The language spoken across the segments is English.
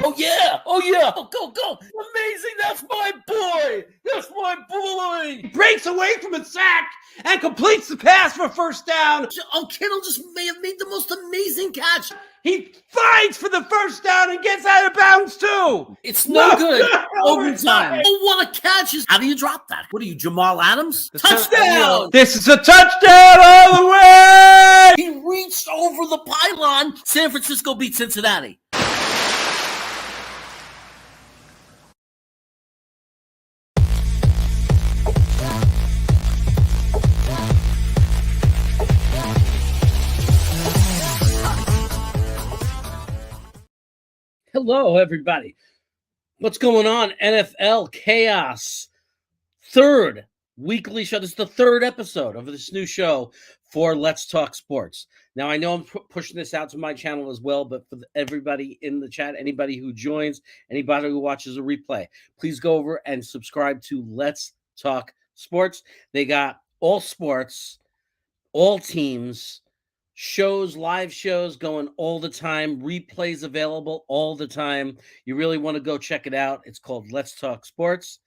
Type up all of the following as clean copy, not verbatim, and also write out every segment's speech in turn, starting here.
Oh, yeah. Oh, yeah. Go. Amazing. That's my boy. That's my boy. He breaks away from a sack and completes the pass for first down. Oh, Kittle just may have made the most amazing catch. He fights for the first down and gets out of bounds, too. It's no good. Overtime. Oh, what a catch. How do you drop that? What are you, Jamal Adams? Touchdown. This is a touchdown all the way. He reached over the pylon. San Francisco beat Cincinnati. Hello, everybody. What's going on? NFL Chaos. Third weekly show. This is the third episode of this new show for Let's Talk Sports. Now, I know I'm pushing this out to my channel as well, but for everybody in the chat, anybody who joins, anybody who watches a replay, please go over and subscribe to Let's Talk Sports. They got all sports, all teams, shows, live shows going all the time, replays available all the time. You really want to go check it out. It's called Let's Talk Sports.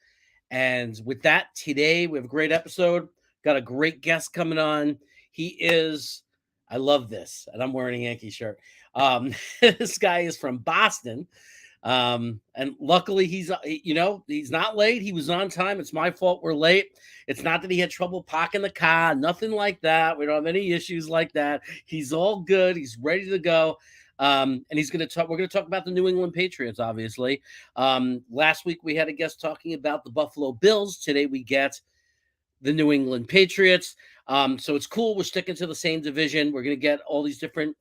And with that, today we have a great episode. Got a great guest coming on. He is, I love this, and I'm wearing a Yankee shirt. This guy is from Boston. And luckily he's not late. He was on time. It's my fault we're late. It's not that he had trouble parking the car, nothing like that. We don't have any issues like that. He's all good. He's ready to go. And we're going to talk about the New England Patriots, obviously. Last week we had a guest talking about the Buffalo Bills. Today we get the New England Patriots. So it's cool. We're sticking to the same division. We're going to get all these different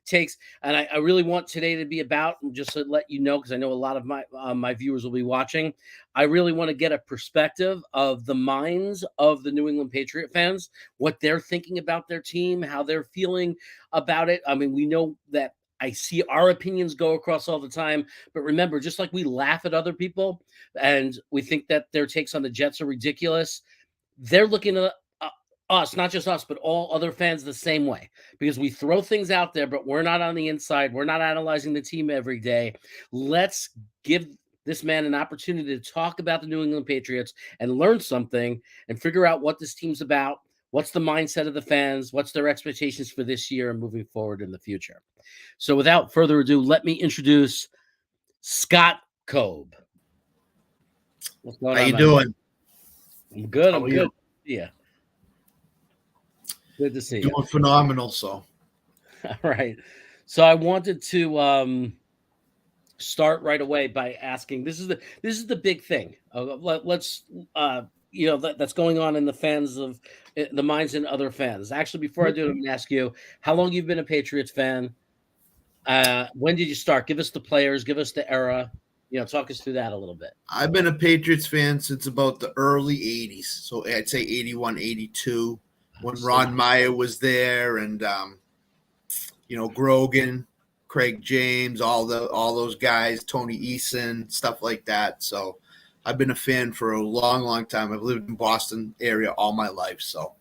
takes. And I really want today to be about, just to let you know, because I know a lot of my viewers will be watching, I really want to get a perspective of the minds of the New England Patriot fans, what they're thinking about their team, how they're feeling about it. I mean, we know that I see our opinions go across all the time. But remember, just like we laugh at other people and we think that their takes on the Jets are ridiculous, they're looking at us, not just us, but all other fans the same way, because we throw things out there, but we're not on the inside. We're not analyzing the team every day. Let's give this man an opportunity to talk about the New England Patriots and learn something and figure out what this team's about. What's the mindset of the fans? What's their expectations for this year and moving forward in the future? So without further ado, let me introduce Scott Cobe. What's going on? How you doing? I'm good. I'm good. Yeah. Good to see you. Doing phenomenal. So, all right. So I wanted to start right away by asking. This is the big thing. Let's that's going on in the fans of the minds and other fans. Actually, before I do it, I'm going to ask you how long you've been a Patriots fan. When did you start? Give us the players. Give us the era. Talk us through that a little bit. I've been a Patriots fan since about the early 80s. So I'd say 81, 82. When Ron Meyer was there, and Grogan, Craig James, all those guys, Tony Eason, stuff like that. So I've been a fan for a long, long time. I've lived in Boston area all my life. So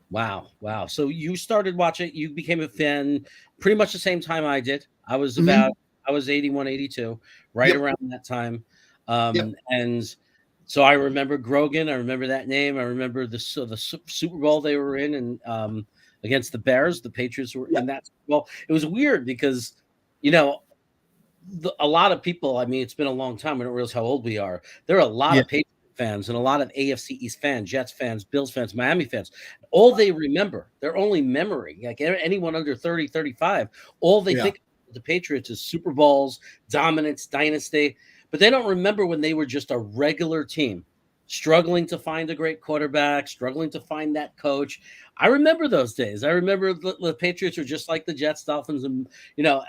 wow. So you started watching. You became a fan pretty much the same time I did. I was I was 81, 82, right around that time, and. So I remember Grogan. I remember that name. I remember the Super Bowl they were in, and against the Bears, the Patriots were in that Super Bowl. It was weird because, a lot of people. I mean, it's been a long time. We don't realize how old we are. There are a lot of Patriot fans and a lot of AFC East fans, Jets fans, Bills fans, Miami fans. All they remember, their only memory, like anyone under 30, 35, all they think of the Patriots is Super Bowls, dominance, dynasty. But they don't remember when they were just a regular team, struggling to find a great quarterback, struggling to find that coach. I remember those days. I remember the Patriots were just like the Jets, Dolphins, and,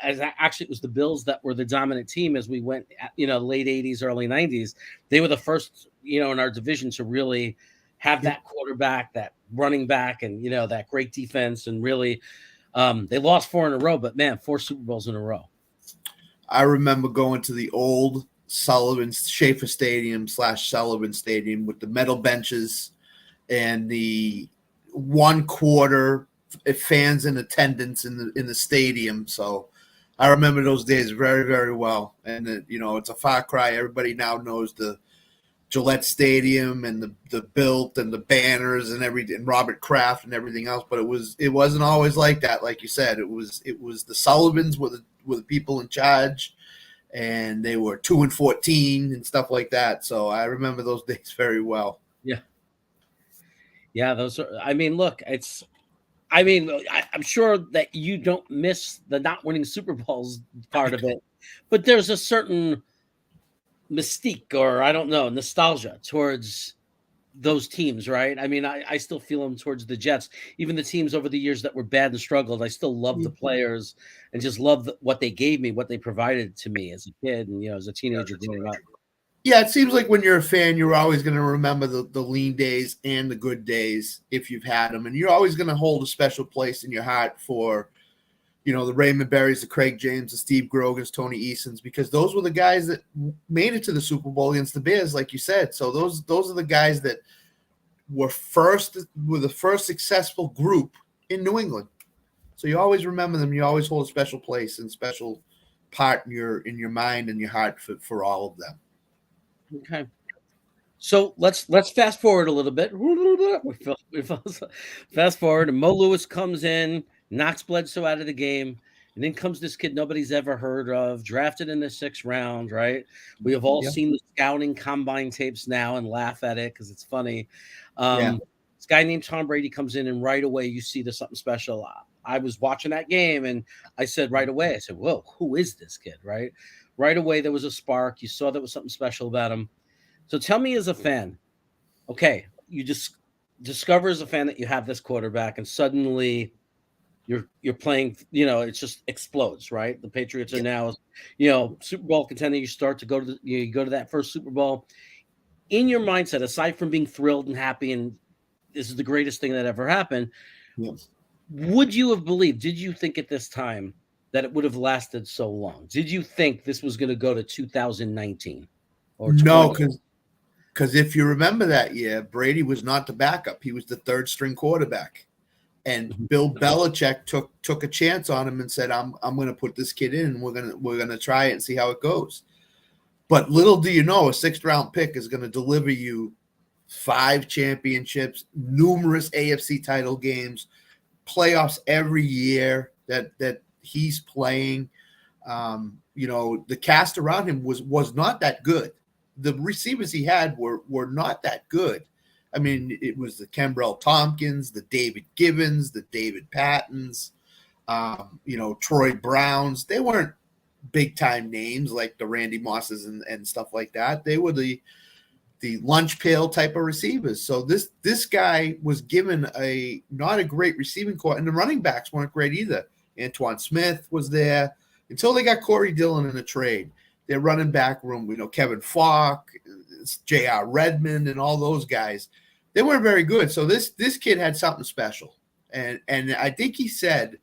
as actually it was the Bills that were the dominant team as we went, late 80s, early 90s. They were the first, in our division to really have that quarterback, that running back, and, that great defense. And really, they lost 4 in a row, but, man, 4 Super Bowls in a row. I remember going to the old Schaefer Stadium / Sullivan Stadium with the metal benches and the 1/4 fans in attendance in the stadium. So I remember those days very, very well. And it's a far cry. Everybody now knows the Gillette Stadium and the built and the banners and and Robert Kraft and everything else. But it wasn't always like that. Like you said, it was the Sullivans were the people in charge, and they were 2-14 and stuff like that. So I remember those days very well. Yeah, those are. I mean, look, I'm sure that you don't miss the not winning Super Bowls part of it, but there's a certain mystique, or I don't know, nostalgia towards those teams, right? I mean, I still feel them towards the Jets. Even the teams over the years that were bad and struggled, I still love the players and just love what they gave me, what they provided to me as a kid and as a teenager growing up. Yeah, it seems like when you're a fan, you're always going to remember the lean days and the good days if you've had them. And you're always going to hold a special place in your heart for, the Raymond Berrys, the Craig James, the Steve Grogans, Tony Easons, because those were the guys that made it to the Super Bowl against the Bears, like you said. So those are the guys that were the first successful group in New England. So you always remember them. You always hold a special place and special part in your mind and your heart for all of them. Okay. So let's fast forward a little bit. We fast forward, and Mo Lewis comes in, knocks Bledsoe out of the game, and then comes this kid nobody's ever heard of, drafted in the 6th round, right? We have all seen the scouting combine tapes now and laugh at it because it's funny. This guy named Tom Brady comes in, and right away you see there's something special. I was watching that game, and I said right away, I said, whoa, who is this kid, right? Right away, there was a spark. You saw there was something special about him. So tell me as a fan, okay, you just discover as a fan that you have this quarterback, and suddenly you're playing, it just explodes, right? The Patriots are now, Super Bowl contender. You start to go to you go to that first Super Bowl. In your mindset, aside from being thrilled and happy, and this is the greatest thing that ever happened, would you have believed, did you think at this time that it would have lasted so long? Did you think this was going to go to 2019 or 20? No, because if you remember that year, Brady was not the backup. He was the third string quarterback. And Bill Belichick took a chance on him and said, I'm going to put this kid in, and we're going to try it and see how it goes. But little do you know, a 6th round pick is going to deliver you 5 championships, numerous AFC title games, playoffs every year that he's playing. The cast around him was not that good. The receivers he had were not that good. I mean, it was the Kembrell Tompkins, the David Gibbons, the David Pattons, Troy Browns. They weren't big-time names like the Randy Mosses and stuff like that. They were the lunch pail type of receivers. So this guy was given not a great receiving core, and the running backs weren't great either. Antoine Smith was there until they got Corey Dillon in a trade. Their running back room, Kevin Falk, J.R. Redmond, and all those guys, they weren't very good. So this kid had something special. And I think he said,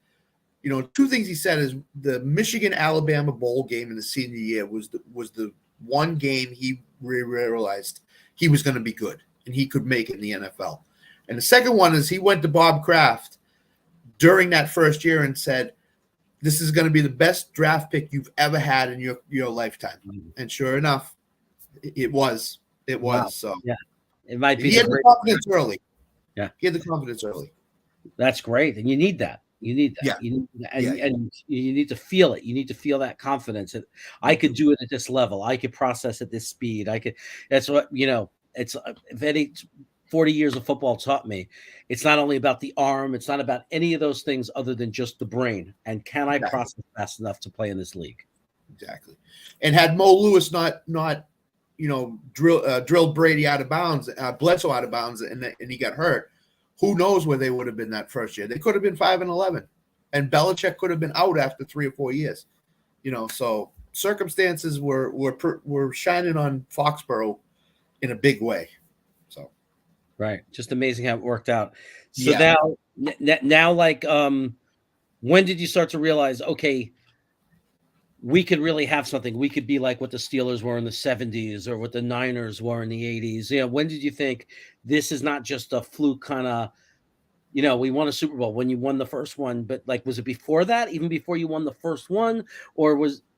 2 things he said is the Michigan-Alabama bowl game in the senior year was the one game he realized he was going to be good and he could make it in the NFL. And the second one is he went to Bob Kraft during that first year and said, this is going to be the best draft pick you've ever had in your lifetime. And sure enough, it was. Wow. So yeah, it might be. He had the confidence early. Yeah, he had the confidence early. That's great, and you need that. You need that. Yeah. And you need to feel it. You need to feel that confidence that I could do it at this level. I could process at this speed. That's what It's if any 40 years of football taught me. It's not only about the arm. It's not about any of those things other than just the brain. And can I process fast enough to play in this league? Exactly. And had Mo Lewis not drilled Brady out of bounds, Bledsoe out of bounds, and he got hurt, who knows where they would have been that first year? They could have been 5-11, and Belichick could have been out after 3 or 4 years. So circumstances were shining on Foxborough in a big way. So, right, just amazing how it worked out. So now, like, when did you start to realize, okay, we could really have something? We could be like what the Steelers were in the 70s or what the Niners were in the 80s. When did you think this is not just a fluke kind of we won a Super Bowl when you won the first one, but like, was it before that, even before you won the first one, or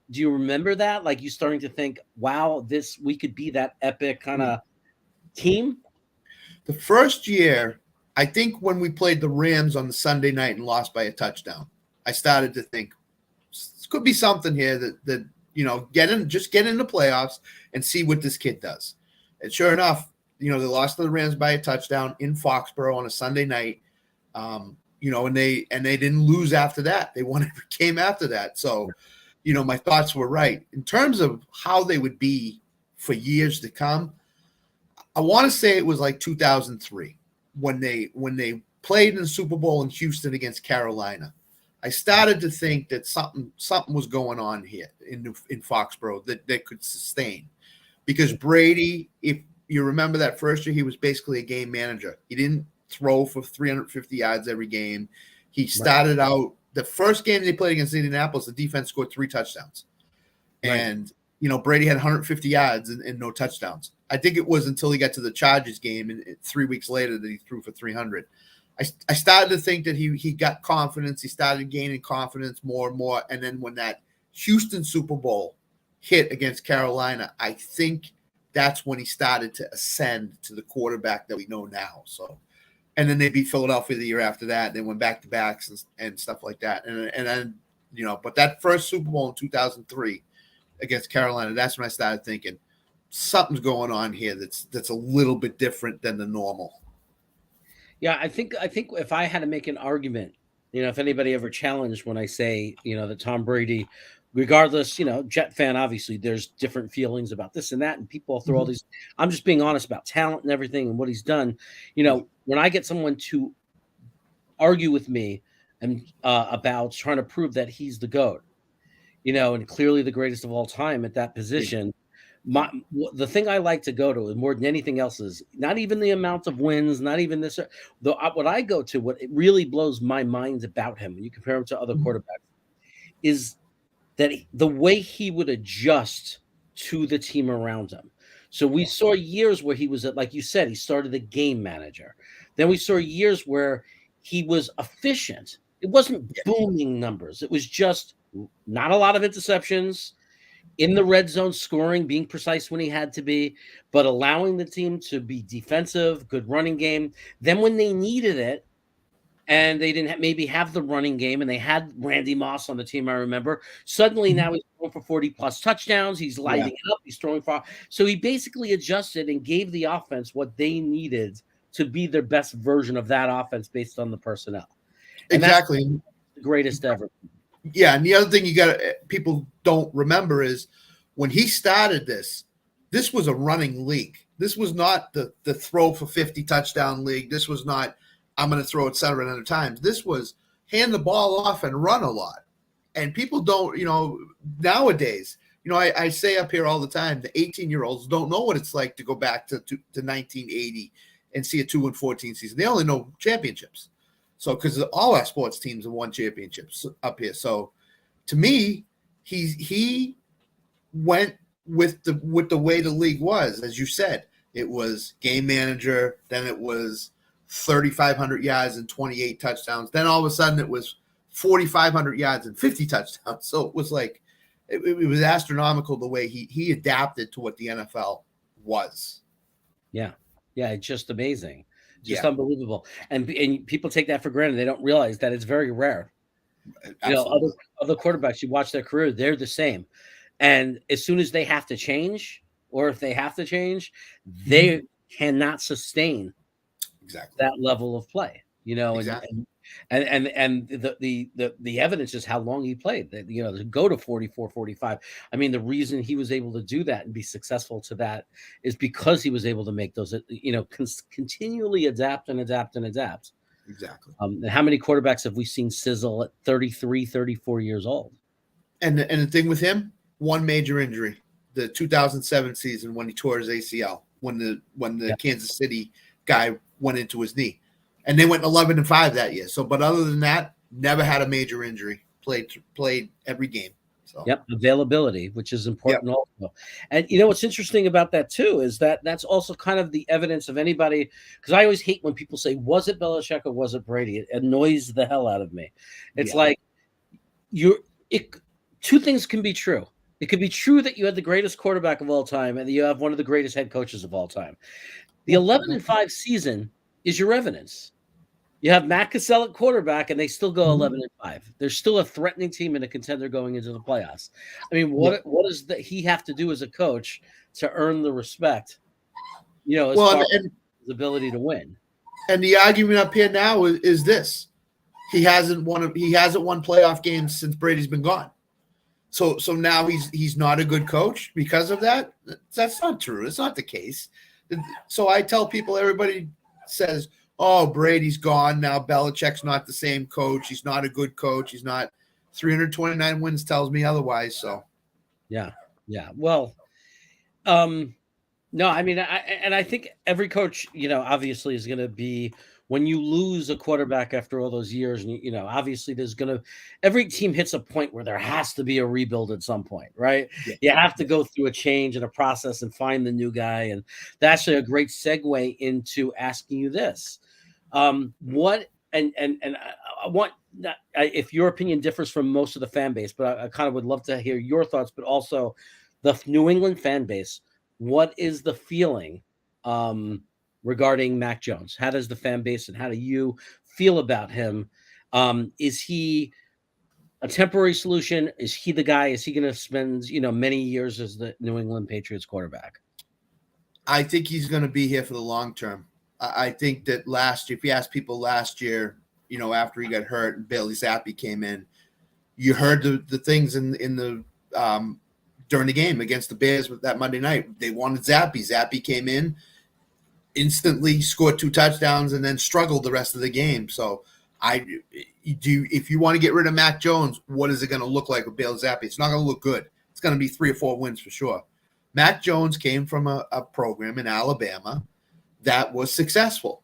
do you remember that? Like, you starting to think, wow, we could be that epic kind of team? The first year, I think when we played the Rams on the Sunday night and lost by a touchdown, I started to think this could be something here that get in the playoffs and see what this kid does. And sure enough, they lost to the Rams by a touchdown in Foxborough on a Sunday night. And they didn't lose after that. They won every game after that. So, my thoughts were right. In terms of how they would be for years to come, I want to say it was like 2003 when they played in the Super Bowl in Houston against Carolina. I started to think that something was going on here in Foxborough that could sustain. Because Brady, if you remember that first year, he was basically a game manager. He didn't throw for 350 yards every game. He started out the first game they played against Indianapolis, the defense scored 3 touchdowns. Right. And, Brady had 150 yards and no touchdowns. I think it was until he got to the Chargers game and 3 weeks later that he threw for 300. I started to think that he got confidence. He started gaining confidence more and more. And then when that Houston Super Bowl hit against Carolina, I think that's when he started to ascend to the quarterback that we know now. So, and then they beat Philadelphia the year after that. They went back to backs and stuff like that. And then, but that first Super Bowl in 2003 against Carolina, that's when I started thinking something's going on here that's a little bit different than the normal. Yeah, I think if I had to make an argument, if anybody ever challenged when I say, that Tom Brady, regardless, Jet fan, obviously there's different feelings about this and that, and people throw all these. I'm just being honest about talent and everything and what he's done. When I get someone to argue with me and about trying to prove that he's the GOAT, and clearly the greatest of all time at that position. The thing I like to go to more than anything else is not even the amount of wins, not even this. What I go to, what it really blows my mind about him when you compare him to other quarterbacks, is that the way he would adjust to the team around him. So we saw years where he was, like you said, he started the game manager. Then we saw years where he was efficient. It wasn't booming numbers. It was just not a lot of interceptions. In the red zone, scoring, being precise when he had to be, but allowing the team to be defensive, good running game. Then when they needed it, and they didn't maybe have the running game, and they had Randy Moss on the team, I remember, suddenly now he's throwing for 40-plus touchdowns. He's lighting up. He's throwing far. So he basically adjusted and gave the offense what they needed to be their best version of that offense based on the personnel. And exactly. That's the greatest ever. Yeah, and the other thing people don't remember is when he started this was a running league. This was not the throw for 50 touchdown league. This was not, I'm going to throw it 700 times. This was hand the ball off and run a lot. And people don't, nowadays, I say up here all the time, the 18-year-olds don't know what it's like to go back to 1980 and see a 2-14 season. They only know championships. So, because all our sports teams have won championships up here. So, to me, he went with the way the league was, as you said. It was game manager, then it was 3,500 yards and 28 touchdowns. Then all of a sudden it was 4,500 yards and 50 touchdowns. So it was like it was astronomical the way he adapted to what the NFL was. Yeah, it's just amazing. Just unbelievable. And people take that for granted. They don't realize that it's very rare. Absolutely. Other quarterbacks, you watch their career, they're the same. And as soon as they have to change, or if they have to change, they cannot sustain that level of play. Exactly. And the evidence is how long he played. To go to 44, 45. I mean, the reason he was able to do that and be successful to that is because he was able to make those, continually adapt and adapt and adapt. Exactly. And how many quarterbacks have we seen sizzle at 33, 34 years old? And the thing with him, one major injury, the 2007 season when he tore his ACL, when the Kansas City guy went into his knee. And they went 11-5 that year. So, but other than that, never had a major injury. Played every game. So Yep, availability, which is yep. important also. And you know what's interesting about that too is that that's also kind of the evidence of anybody, because I always hate when people say, was it Belichick or was it Brady? It annoys the hell out of me. It's Yeah. like two things can be true. It could be true that you had the greatest quarterback of all time and that you have one of the greatest head coaches of all time. The 11-5 season is your evidence. You have Matt Cassell at quarterback, and they still go 11-5. They're still a threatening team and a contender going into the playoffs. I mean, what does he have to do as a coach to earn the respect? You know, as far as his ability to win. And the argument up here now is this: he hasn't won playoff games since Brady's been gone. So now he's not a good coach because of that. That's not true. It's not the case. So I tell people, everybody says, oh, Brady's gone now. Belichick's not the same coach. He's not a good coach. He's not. 329 wins tells me otherwise. So, yeah. Well, no, I mean, I think every coach, you know, obviously is going to be, when you lose a quarterback after all those years, and you know, obviously every team hits a point where there has to be a rebuild at some point, right? Yeah. You have to go through a change and a process and find the new guy. And that's actually a great segue into asking you this. What and I want that, if your opinion differs from most of the fan base, but I kind of would love to hear your thoughts, but also the New England fan base. What is the feeling regarding Mac Jones? How does the fan base and how do you feel about him? Is he a temporary solution? Is he the guy? Is he going to spend, you know, many years as the New England Patriots quarterback? I think he's going to be here for the long term. I think that last year, if you ask people last year, you know, after he got hurt and Bailey Zappi came in, you heard the things in the during the game against the Bears with that Monday night. They wanted Zappi. Zappi came in, instantly scored 2 touchdowns, and then struggled the rest of the game. So if you want to get rid of Mac Jones, what is it going to look like with Bailey Zappi? It's not going to look good. It's going to be 3 or 4 wins for sure. Mac Jones came from a program in Alabama that was successful.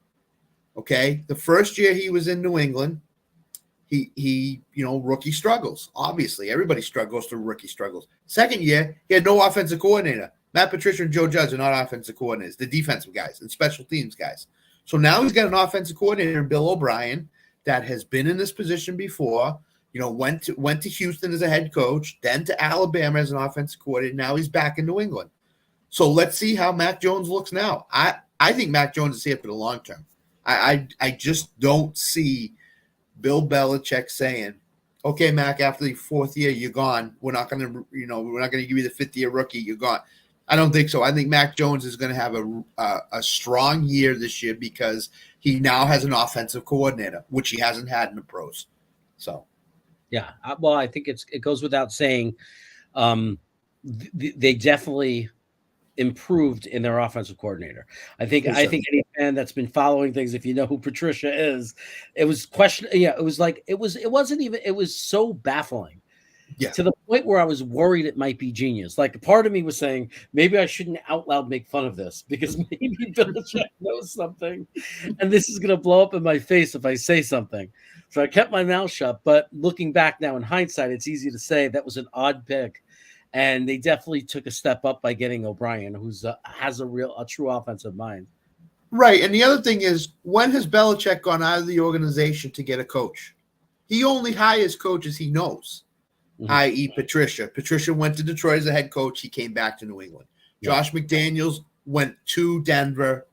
Okay. The first year he was in New England, he rookie struggles. Obviously, everybody goes through rookie struggles. Second year, he had no offensive coordinator. Matt Patricia and Joe Judge are not offensive coordinators. The defensive guys and special teams guys. So now he's got an offensive coordinator, Bill O'Brien, that has been in this position before. You know, went to Houston as a head coach, then to Alabama as an offensive coordinator. Now he's back in New England. So let's see how Mac Jones looks now. I think Mac Jones is here for the long term. I just don't see Bill Belichick saying, okay, Mac, after the 4th year, you're gone. We're not going to give you the 5th year rookie. You're gone. I don't think so. I think Mac Jones is going to have a strong year this year because he now has an offensive coordinator, which he hasn't had in the pros. So, yeah. Well, I think it goes without saying, they definitely improved in their offensive coordinator. I think any fan that's been following things, if you know who Patricia is, it was it was so baffling. Yeah. To the point where I was worried it might be genius. Like, a part of me was saying, maybe I shouldn't out loud make fun of this because maybe Belichick knows something and this is going to blow up in my face if I say something. So I kept my mouth shut. But looking back now in hindsight, it's easy to say that was an odd pick. And they definitely took a step up by getting O'Brien, who's has a true offensive mind. Right. And the other thing is, when has Belichick gone out of the organization to get a coach? He only hires coaches he knows, i.e. Patricia. Patricia went to Detroit as a head coach. He came back to New England. Yeah. Josh McDaniels went to Denver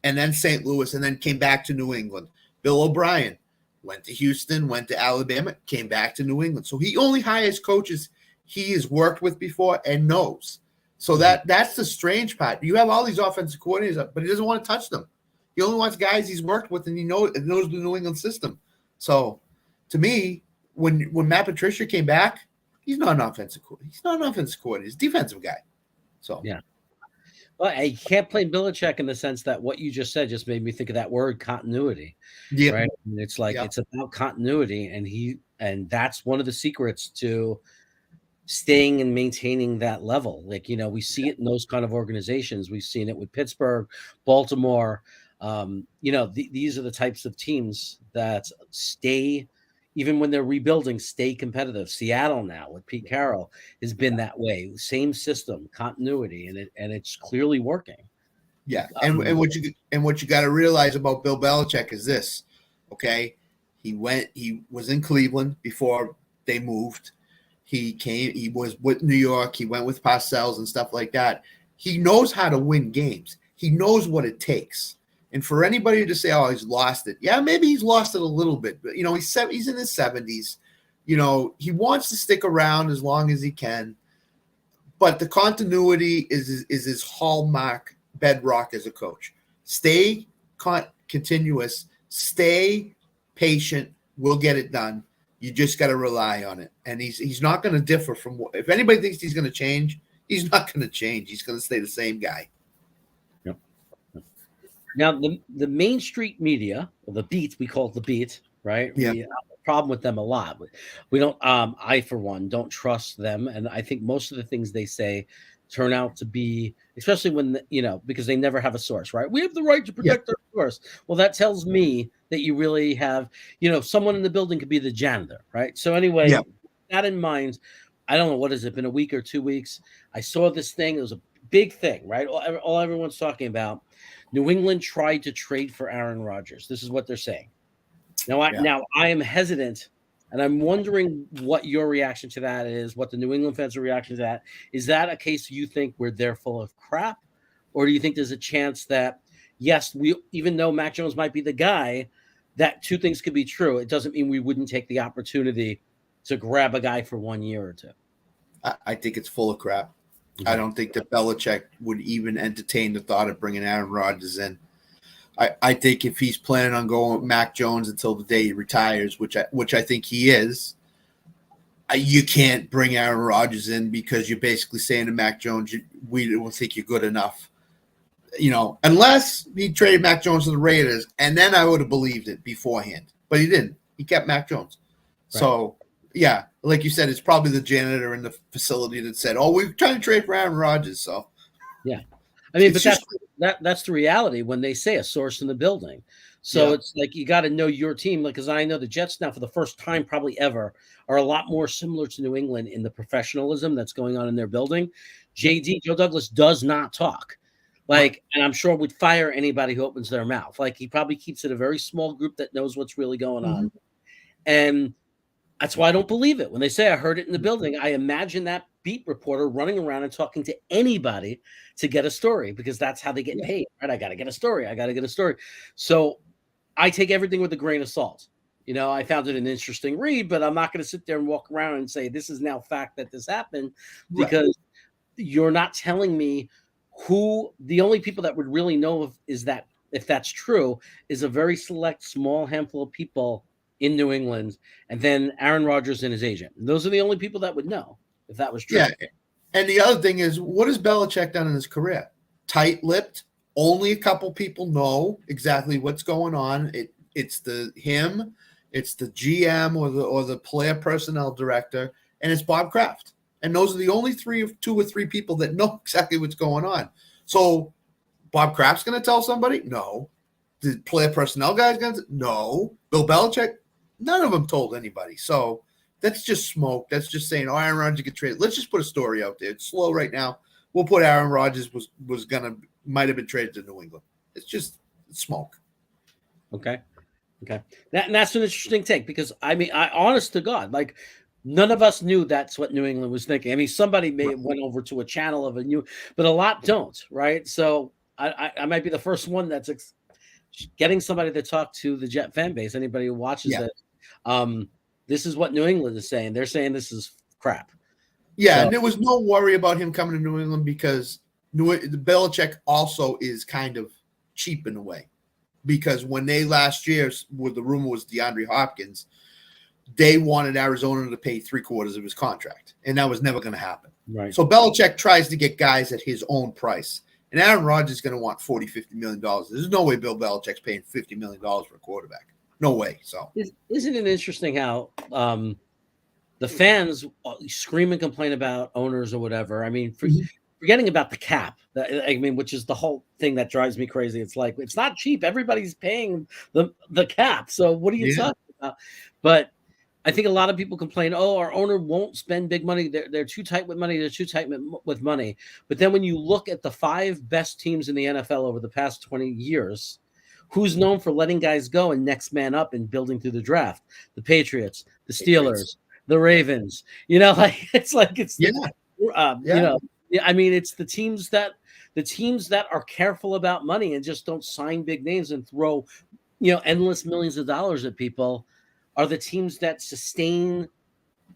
and then St. Louis and then came back to New England. Bill O'Brien went to Houston, went to Alabama, came back to New England. So he only hires coaches he has worked with before and knows. So that's the strange part. You have all these offensive coordinators, but he doesn't want to touch them. He only wants guys he's worked with and he knows the New England system. So to me, when Matt Patricia came back, he's not an offensive coordinator. He's not an offensive coordinator. He's a defensive guy. So yeah. Well, I can't blame Belichick in the sense that what you just said just made me think of that word continuity. Yeah. Right. And it's like it's about continuity, and that's one of the secrets to staying and maintaining that level. Like, you know, we see it in those kind of organizations. We've seen it with Pittsburgh, Baltimore. You know, these are the types of teams that stay even when they're rebuilding, stay competitive. Seattle now with Pete Carroll has been that way. Same system, continuity, and it's clearly working. Yeah, and what you got to realize about Bill Belichick is this, okay? He was in Cleveland before they moved. He was with New York. He went with Parcells and stuff like that. He knows how to win games. He knows what it takes. And for anybody to say, "Oh, he's lost it," yeah, maybe he's lost it a little bit. But he's in his 70s. He wants to stick around as long as he can. But the continuity is his hallmark bedrock as a coach. Stay continuous. Stay patient. We'll get it done. You just got to rely on it. And he's not going to differ from what. If anybody thinks he's going to change, he's not going to change. He's going to stay the same guy. Yep. Now, the Main Street media, or the Beat, we call it the Beat, right? Yeah. We have a problem with them a lot. We don't. I, for one, don't trust them, and I think most of the things they say turn out to be, especially when because they never have a source, right? We have the right to protect our source. Well, that tells me that you really have, someone in the building could be the janitor, right? So anyway, that in mind, I don't know, what has it been, a week or 2 weeks? I saw this thing. It was a big thing, right? All everyone's talking about. New England tried to trade for Aaron Rodgers. This is what they're saying. Now I am hesitant, and I'm wondering what your reaction to that is, what the New England fans' reaction to that. Is that a case you think where they're full of crap? Or do you think there's a chance that, yes, even though Mac Jones might be the guy, that two things could be true? It doesn't mean we wouldn't take the opportunity to grab a guy for 1 year or two. I think it's full of crap. Mm-hmm. I don't think that Belichick would even entertain the thought of bringing Aaron Rodgers in. I think if he's planning on going with Mac Jones until the day he retires, which I think he is, you can't bring Aaron Rodgers in because you're basically saying to Mac Jones, we don't think you're good enough. Unless he traded Mac Jones to the Raiders, and then I would have believed it beforehand. But he didn't. He kept Mac Jones. Right. So, yeah, like you said, it's probably the janitor in the facility that said, "Oh, we're trying to trade for Aaron Rodgers." So, yeah. I mean, but that's the reality when they say a source in the building. So it's like you got to know your team. Because I know the Jets now, for the first time probably ever, are a lot more similar to New England in the professionalism that's going on in their building. Joe Douglas does not talk. And I'm sure would fire anybody who opens their mouth. He probably keeps it a very small group that knows what's really going on. And that's why I don't believe it. When they say I heard it in the building, I imagine that beat reporter running around and talking to anybody to get a story, because that's how they get paid, right? I got to get a story. So I take everything with a grain of salt. I found it an interesting read, but I'm not going to sit there and walk around and say this is now fact that this happened, because you're not telling me who the only people that would really know if that's true is a very select small handful of people in New England, and then Aaron Rodgers and his agent. Those are the only people that would know if that was true. Yeah. And the other thing is, what has Belichick done in his career? Tight-lipped. Only a couple people know exactly what's going on. It's the GM or the player personnel director, and it's Bob Kraft. And those are the only two or three people that know exactly what's going on. So Bob Kraft's going to tell somebody? No. The player personnel guy's going to? No. Bill Belichick? None of them told anybody. So that's just smoke. That's just saying, oh, Aaron Rodgers get traded. Let's just put a story out there. It's slow right now. We'll put Aaron Rodgers might have been traded to New England. It's just smoke. Okay. That's an interesting take, because I mean, honest to God, none of us knew that's what New England was thinking. I mean, somebody may have went over to a channel of but a lot don't, right? So I might be the first one that's getting somebody to talk to the Jet fan base. Anybody who watches it, this is what New England is saying. They're saying this is crap. Yeah, so, and there was no worry about him coming to New England, because the Belichick also is kind of cheap in a way. Because when they last year, with the rumor was DeAndre Hopkins, they wanted Arizona to pay 3/4 of his contract, and that was never going to happen. Right. So Belichick tries to get guys at his own price, and Aaron Rodgers is going to want $40-50 million. There's no way Bill Belichick's paying $50 million for a quarterback. No way. So isn't it interesting how the fans scream and complain about owners or whatever? I mean, forgetting about the cap, which is the whole thing that drives me crazy. It's not cheap. Everybody's paying the cap. So what are you talking about? But I think a lot of people complain, oh, our owner won't spend big money. They're too tight with money. They're too tight with money. But then when you look at the 5 best teams in the NFL over the past 20 years, who's known for letting guys go and next man up and building through the draft? The Patriots, the Steelers, the Ravens. Like it's Yeah. I mean, it's the teams that are careful about money and just don't sign big names and throw, endless millions of dollars at people are the teams that sustain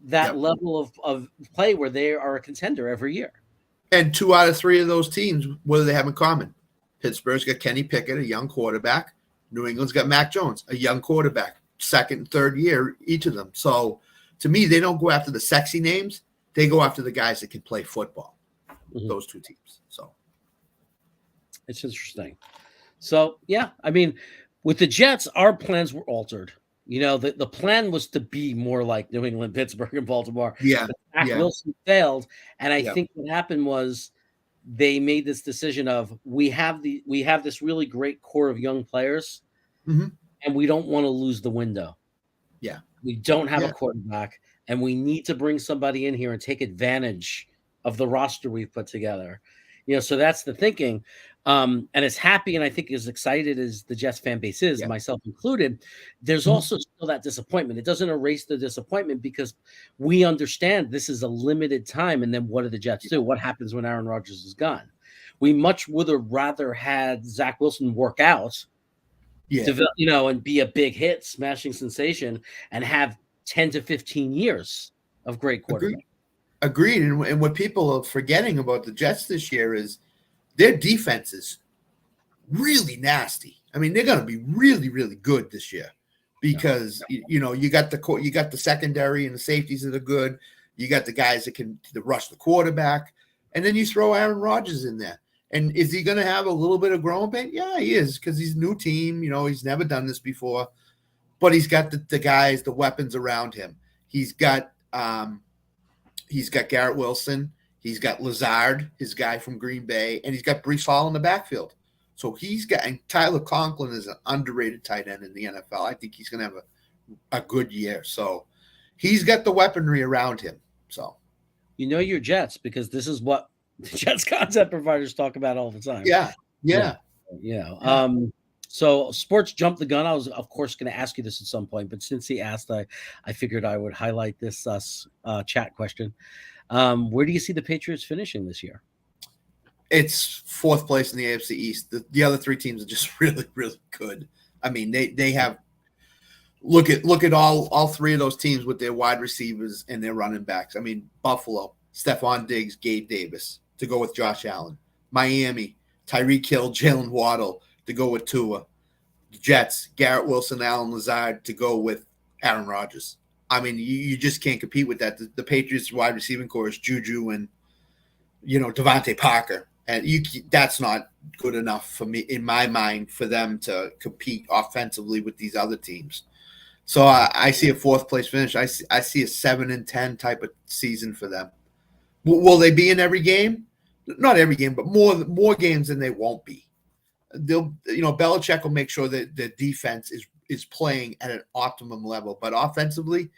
that level of play where they are a contender every year. And 2 out of 3 of those teams, what do they have in common? Pittsburgh's got Kenny Pickett, a young quarterback. New England's got Mac Jones, a young quarterback, second and third year, each of them. So to me, they don't go after the sexy names. They go after the guys that can play football, those 2 teams. So it's interesting. So, yeah, I mean, with the Jets, our plans were altered. The plan was to be more like New England, Pittsburgh, and Baltimore. Yeah. Zach Wilson failed. And I think what happened was they made this decision of we have this really great core of young players, and we don't want to lose the window. Yeah. We don't have a quarterback, and we need to bring somebody in here and take advantage of the roster we've put together. So that's the thinking. And as happy and I think as excited as the Jets fan base is, myself included, there's also still that disappointment. It doesn't erase the disappointment because we understand this is a limited time. And then what do the Jets do? What happens when Aaron Rodgers is gone? We much would have rather had Zach Wilson work out, and be a big hit, smashing sensation, and have 10 to 15 years of great quarterback. Agreed. And what people are forgetting about the Jets this year is their defense is really nasty. I mean, they're going to be really, really good this year because you got the secondary and the safeties that are good. You got the guys that can rush the quarterback, and then you throw Aaron Rodgers in there. And is he going to have a little bit of growing pain? Yeah, he is because he's a new team. He's never done this before, but he's got the guys, the weapons around him. He's got Garrett Wilson. He's got Lazard, his guy from Green Bay, and he's got Breece Hall in the backfield. So and Tyler Conklin is an underrated tight end in the NFL. I think he's going to have a good year. So he's got the weaponry around him. So your Jets because this is what the Jets content providers talk about all the time. Yeah. So sports jumped the gun. I was, of course, going to ask you this at some point, but since he asked, I figured I would highlight this chat question. Where do you see the Patriots finishing this year? It's 4th place in the AFC East. The other 3 teams are just really, really good. I mean, they have look at all 3 of those teams with their wide receivers and their running backs. I mean, Buffalo, Stephon Diggs, Gabe Davis to go with Josh Allen. Miami, Tyreek Hill, Jalen Waddle to go with Tua. The Jets, Garrett Wilson, Allen Lazard to go with Aaron Rodgers. I mean, you just can't compete with that. The Patriots wide receiving core is Juju and, Devontae Parker. And that's not good enough for me, in my mind, for them to compete offensively with these other teams. So I see a 4th place finish. I see a 7-10 type of season for them. Will they be in every game? Not every game, but more games than they won't be. Belichick will make sure that the defense is playing at an optimum level. But offensively,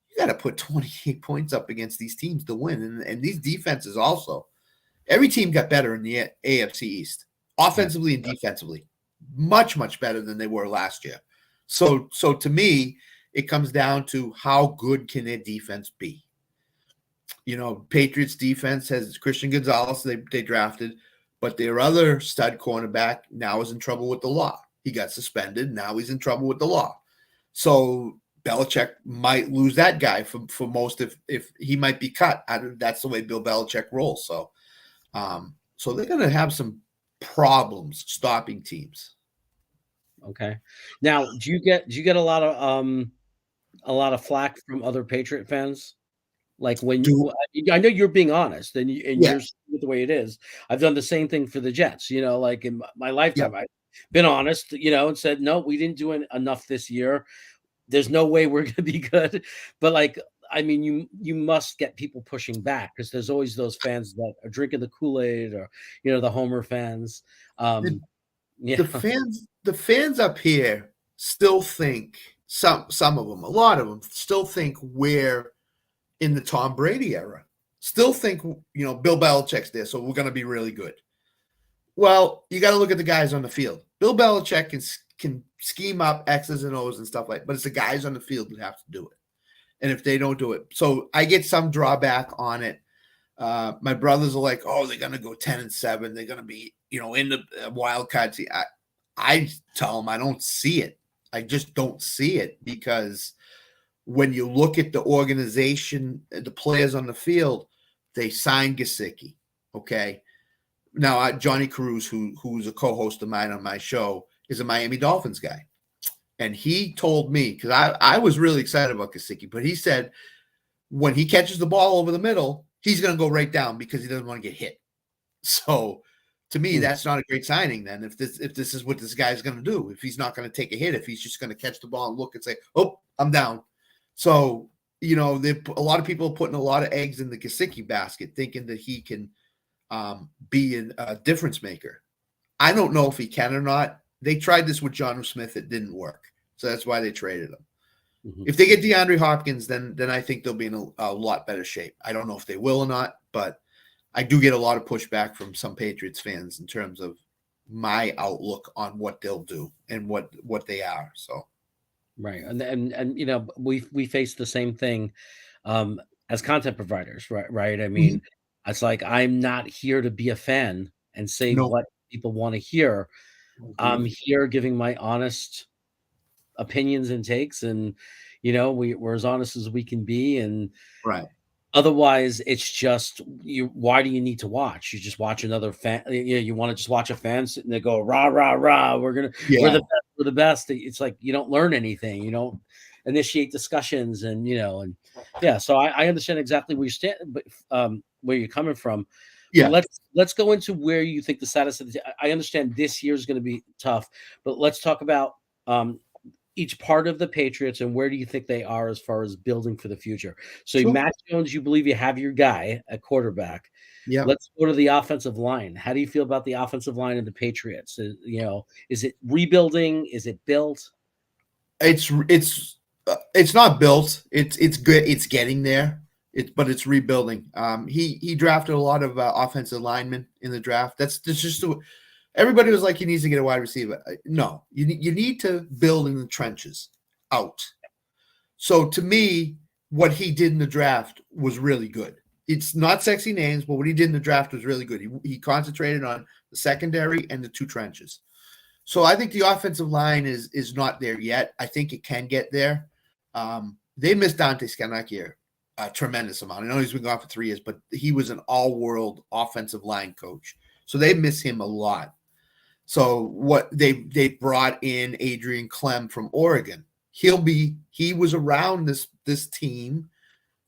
you got to put 28 points up against these teams to win. And these defenses also. Every team got better in the AFC East, offensively and defensively. Much, much better than they were last year. So to me, it comes down to how good can their defense be. Patriots defense has Christian Gonzalez they drafted, but their other stud cornerback now is in trouble with the law. He got suspended. Now he's in trouble with the law. So Belichick might lose that guy for most if he might be cut. That's the way Bill Belichick rolls. So they're going to have some problems stopping teams. Okay. Now, do you get a lot of flack from other Patriot fans? Like when I know you're being honest and you're with the way it is. I've done the same thing for the Jets, like in my lifetime, I've been honest, and said, no, we didn't do enough this year. There's no way we're going to be good. But I mean, you must get people pushing back because there's always those fans that are drinking the Kool-Aid or, the Homer fans. The fans up here still think some of them, a lot of them still think we're in the Tom Brady era. Still think, Bill Belichick's there, so we're going to be really good. Well, you got to look at the guys on the field. Bill Belichick can scheme up X's and O's and stuff like that, but it's the guys on the field that have to do it. And if they don't do it, so I get some drawback on it. My brothers are like, oh, they're going to go 10-7. They're going to be, in the wild card. I tell them I don't see it. I just don't see it, because when you look at the organization, the players on the field, they signed Gesicki. Okay. Now, Johnny Cruz, who's a co-host of mine on my show, is a Miami Dolphins guy. And he told me, because I was really excited about Gesicki, but he said when he catches the ball over the middle, he's going to go right down because he doesn't want to get hit. So to me, that's not a great signing then, if this is what this guy's going to do, if he's not going to take a hit, if he's just going to catch the ball and look and say, oh, I'm down. So, a lot of people are putting a lot of eggs in the Gesicki basket, thinking that he can be a difference maker. I don't know if he can or not. They tried this with Jonnu Smith. It didn't work. So that's why they traded him. Mm-hmm. If they get DeAndre Hopkins, then I think they'll be in a lot better shape. I don't know if they will or not, but I do get a lot of pushback from some Patriots fans in terms of my outlook on what they'll do and what they are. So, right. And we face the same thing as content providers, right? I mean, it's like, I'm not here to be a fan and say what people want to hear. I'm here giving my honest opinions and takes, and we're as honest as we can be, and right. Otherwise, it's just why do you need to watch? You just watch another fan. You want to just watch a fan sitting there go rah rah rah. We're the best. We're the best. It's like you don't learn anything. You don't initiate discussions, and So I understand exactly where you stand, but where you're coming from. Yeah. Let's go into where you think the status of I understand this year is going to be tough, but let's talk about each part of the Patriots and where do you think they are as far as building for the future. So sure. Matt Jones, you believe you have your guy at quarterback. Yeah. Let's go to the offensive line. How do you feel about the offensive line of the Patriots? Is it rebuilding? Is it built? It's not built. It's good. It's getting there. But it's rebuilding. He drafted a lot of offensive linemen in the draft. That's just everybody was like, he needs to get a wide receiver. No, you need to build in the trenches out. So to me, what he did in the draft was really good. It's not sexy names, but what he did in the draft was really good. He concentrated on the secondary and the two trenches. So I think the offensive line is not there yet. I think it can get there. They missed Dante Scarnecchia a tremendous amount. I know he's been gone for 3 years, but he was an all-world offensive line coach. So they miss him a lot. So what they brought in Adrian Clem from Oregon. He was around this team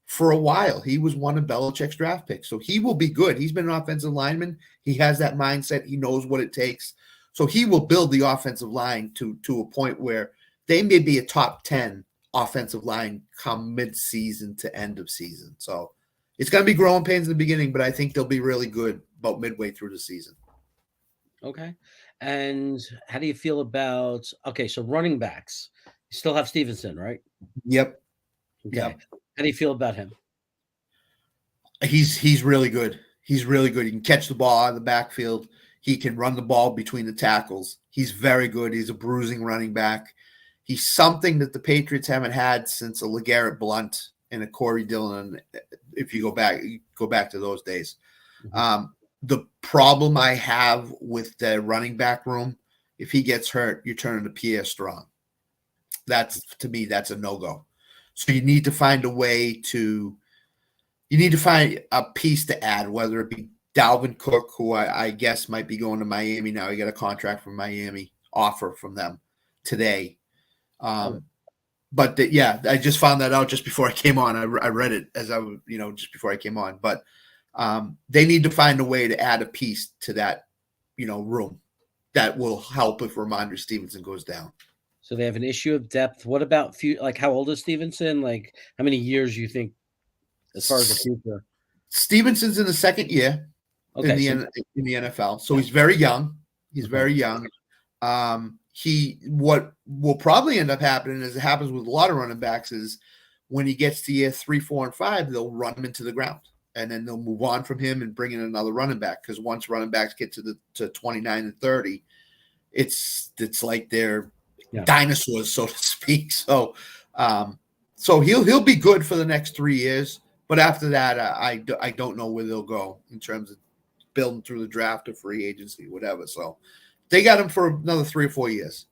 for a while. He was one of Belichick's draft picks. So he will be good. He's been an offensive lineman. He has that mindset. He knows what it takes. So he will build the offensive line to a point where they may be a top 10 offensive line come mid-season to end of season. So it's going to be growing pains in the beginning, but I think they'll be really good about midway through the season. Okay. And how do you feel about, so running backs? You still have Stevenson, right? Yep. Okay. Yep. How do you feel about him? He's really good. He's really good. He can catch the ball out of the backfield. He can run the ball between the tackles. He's very good. He's a bruising running back. He's something that the Patriots haven't had since a LeGarrette Blount and a Corey Dillon. If you go back to those days. Mm-hmm. The problem I have with the running back room, if he gets hurt, you're turning to Pierre Strong. To me, that's a no-go. So you need to find a piece to add, whether it be Dalvin Cook, who I guess might be going to Miami now. He got a contract from Miami, offer from them today. But I just found that out just before I came on. I read it as I was, just before I came on. But they need to find a way to add a piece to that, room that will help if Ramondre Stevenson goes down. So they have an issue of depth. What about how old is Stevenson? Like how many years you think as far as the future? Stevenson's in the second year in the NFL. So he's very young. He's very young. what will probably end up happening, as it happens with a lot of running backs, is when he gets to year 3, 4, and 5, they'll run him into the ground, and then they'll move on from him and bring in another running back. Because once running backs get to 29 and 30, it's like they're dinosaurs, so to speak. So he'll be good for the next 3 years, but after that, I don't know where they'll go in terms of building through the draft or free agency, whatever. So they got him for another 3 or 4 years.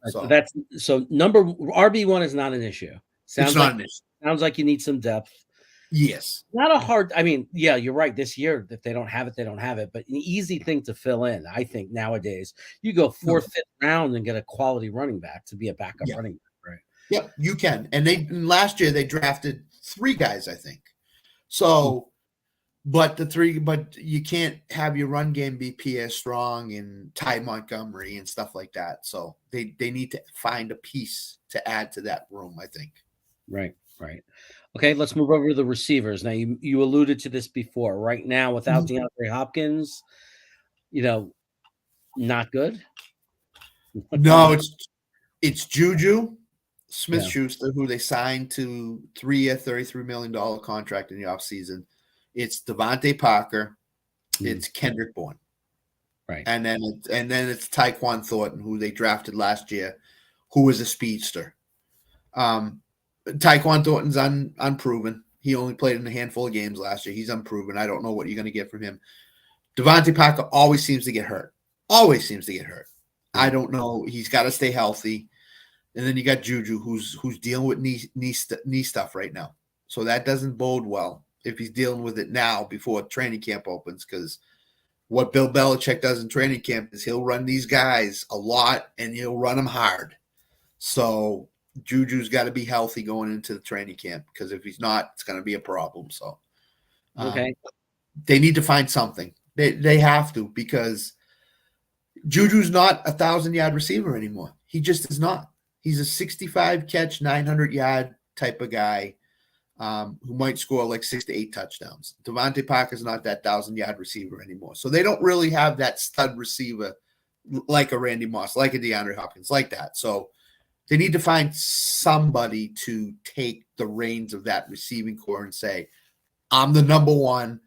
So number RB1 is not an issue. It's not an issue. Sounds like you need some depth. Yes. Not a hard, I mean, yeah, you're right. This year, if they don't have it, they don't have it. But an easy thing to fill in, I think, nowadays. You go 4th, 5th round and get a quality running back to be a backup running back, right? Yep, you can. And last year they drafted 3 guys, I think. So, but you can't have your run game be Pierre Strong and Ty Montgomery and stuff like that. So they need to find a piece to add to that room, I think. Right. Okay, let's move over to the receivers. Now, you alluded to this before. Right now, without DeAndre Hopkins, not good. No, it's Juju Smith-Schuster, who they signed to 3-year, $33 million contract in the offseason. It's Devontae Parker. It's Kendrick Bourne. Right. And then it's Tyquan Thornton, who they drafted last year, who was a speedster. Tyquan Thornton's unproven. He only played in a handful of games last year. He's unproven. I don't know what you're going to get from him. Devontae Parker always seems to get hurt. I don't know. He's got to stay healthy. And then you got Juju, who's dealing with knee stuff right now. So that doesn't bode well if he's dealing with it now before training camp opens, because what Bill Belichick does in training camp is he'll run these guys a lot and he'll run them hard. So Juju's got to be healthy going into the training camp, because if he's not, it's going to be a problem. So they need to find something. They have to, because Juju's not a 1,000-yard receiver anymore. He just is not. He's a 65-catch, 900-yard type of guy who might score like 6 to 8 touchdowns. Devontae Parker's not that 1,000-yard receiver anymore. So they don't really have that stud receiver like a Randy Moss, like a DeAndre Hopkins, like that. So they need to find somebody to take the reins of that receiving core and say, I'm the number one.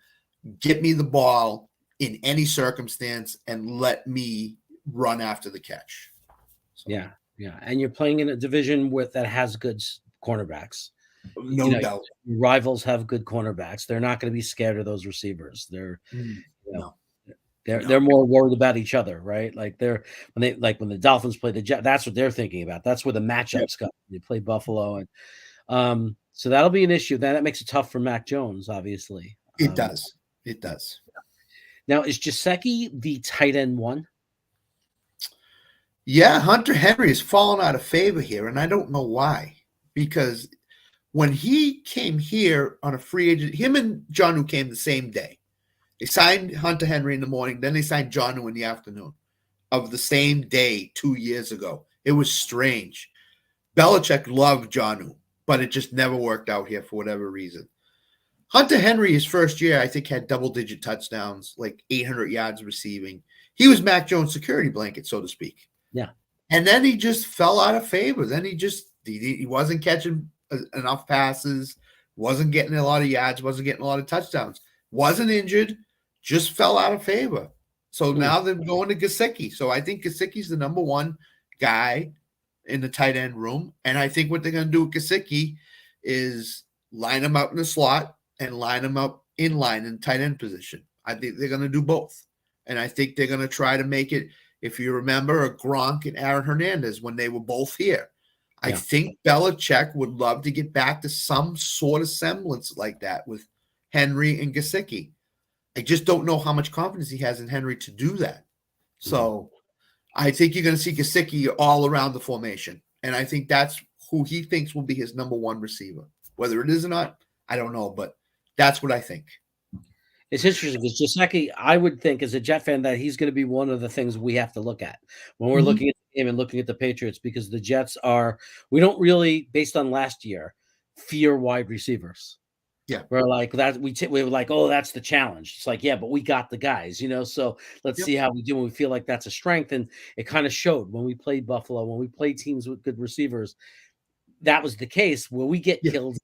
Get me the ball in any circumstance and let me run after the catch. So, yeah. And you're playing in a division that has good cornerbacks. No doubt. Rivals have good cornerbacks. They're not going to be scared of those receivers. They're more worried about each other, right? Like when the Dolphins play the Jets, that's what they're thinking about. That's where the matchups come. They play Buffalo, and so that'll be an issue. That makes it tough for Mac Jones, obviously. It does. Now, is Gesicki the tight end one? Yeah, Hunter Henry has fallen out of favor here, and I don't know why. Because when he came here on a free agent, him and Jonnu came the same day. They signed Hunter Henry in the morning, then they signed Jonnu in the afternoon of the same day 2 years ago. It was strange. Belichick loved Jonnu, but it just never worked out here for whatever reason. Hunter Henry, his first year, I think, had double-digit touchdowns, like 800 yards receiving. He was Mac Jones' security blanket, so to speak. Yeah. And then he just fell out of favor. Then he wasn't catching enough passes, wasn't getting a lot of yards, wasn't getting a lot of touchdowns, wasn't injured, just fell out of favor. So now they're going to Gesicki. So I think Gesicki's the number one guy in the tight end room. And I think what they're going to do with Gesicki is line him up in the slot and line him up in line in tight end position. I think they're going to do both. And I think they're going to try to make it, if you remember, a Gronk and Aaron Hernandez when they were both here. I think Belichick would love to get back to some sort of semblance like that with Henry and Gesicki. I just don't know how much confidence he has in Henry to do that. So I think you're going to see Gesicki all around the formation. And I think that's who he thinks will be his number one receiver. Whether it is or not, I don't know, but that's what I think. It's interesting because Gesicki, I would think as a Jet fan that he's going to be one of the things we have to look at when we're looking at the game and looking at the Patriots, because the Jets we don't really, based on last year, fear wide receivers. Yeah. We're like that. We were like, oh, that's the challenge. It's like, yeah, but we got the guys, So let's Yep. see how we do. And we feel like that's a strength, and it kind of showed when we played Buffalo, when we played teams with good receivers. That was the case where we get Yeah. killed.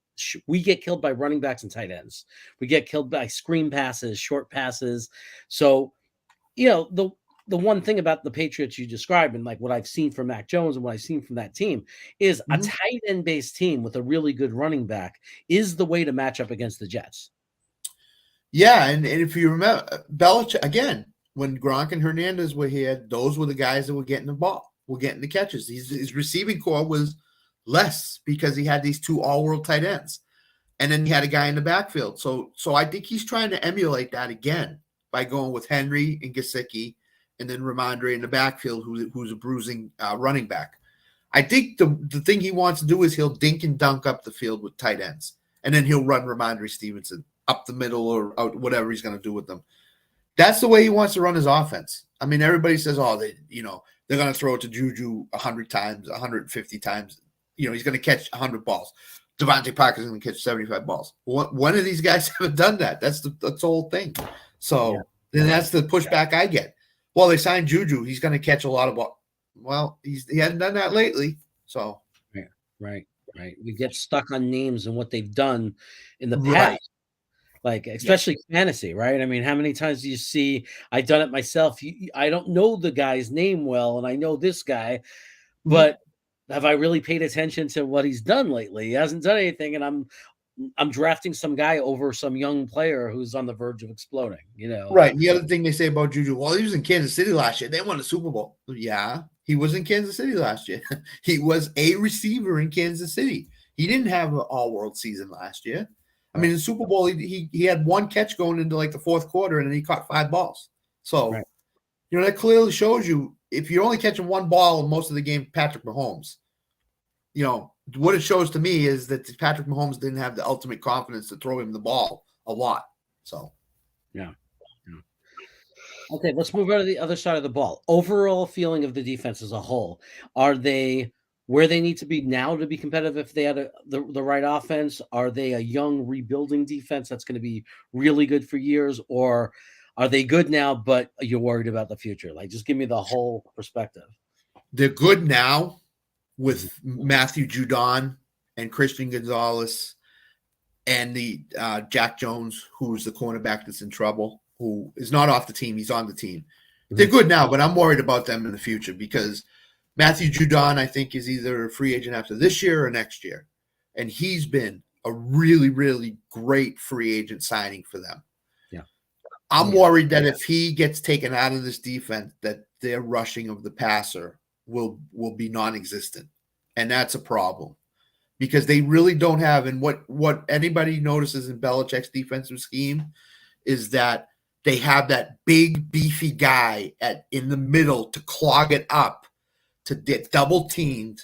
We get killed by running backs and tight ends. We get killed by screen passes, short passes. So, the one thing about the Patriots you described and like what I've seen from Mac Jones and what I've seen from that team is a Mhm. tight end based team with a really good running back is the way to match up against the Jets. Yeah, and if you remember, Belichick again, when Gronk and Hernandez were here, those were the guys that were getting the ball, were getting the catches. His receiving core was less because he had these two all-world tight ends, and then he had a guy in the backfield. So I think he's trying to emulate that again by going with Henry and Gesicki, and then Ramondre in the backfield, who's a bruising running back. I think the thing he wants to do is he'll dink and dunk up the field with tight ends, and then he'll run Ramondre Stevenson up the middle or out, whatever he's going to do with them. That's the way he wants to run his offense. I mean, everybody says, oh, they're going to throw it to Juju 100 times, 150 times. He's going to catch 100 balls. Devontae Parker's going to catch 75 balls. One of these guys haven't done that. That's the whole thing. So then that's the pushback I get. Well, they signed Juju. He's going to catch a lot of balls. Well, he hasn't done that lately. So Right. We get stuck on names and what they've done in the past. Right. Like, especially fantasy, right? I mean, how many times do you see, I've done it myself. I don't know the guy's name well, and I know this guy, but have I really paid attention to what he's done lately? He hasn't done anything, and I'm drafting some guy over some young player who's on the verge of exploding, Right. And the other thing they say about Juju, well, he was in Kansas City last year. They won the Super Bowl. Yeah, he was in Kansas City last year. He was a receiver in Kansas City. He didn't have an all-world season last year. I mean, in the Super Bowl, he had one catch going into like the fourth quarter, and then he caught 5 balls. So, that clearly shows you if you're only catching one ball in most of the game, Patrick Mahomes, what it shows to me is that Patrick Mahomes didn't have the ultimate confidence to throw him the ball a lot. So, yeah. Okay, let's move on to the other side of the ball. Overall feeling of the defense as a whole. Are they where they need to be now to be competitive if they had the right offense? Are they a young rebuilding defense that's going to be really good for years? Or are they good now, but you're worried about the future? Like, just give me the whole perspective. They're good now with Matthew Judon and Christian Gonzalez and the Jack Jones, who's the cornerback that's in trouble, who is not off the team. He's on the team. They're good now, but I'm worried about them in the future because Matthew Judon, I think, is either a free agent after this year or next year. And he's been a really, really great free agent signing for them. Yeah. I'm worried that if he gets taken out of this defense, that their rushing of the passer will be non-existent. And that's a problem because they really don't have, and what anybody notices in Belichick's defensive scheme is that they have that big, beefy guy in the middle to clog it up, to get double teamed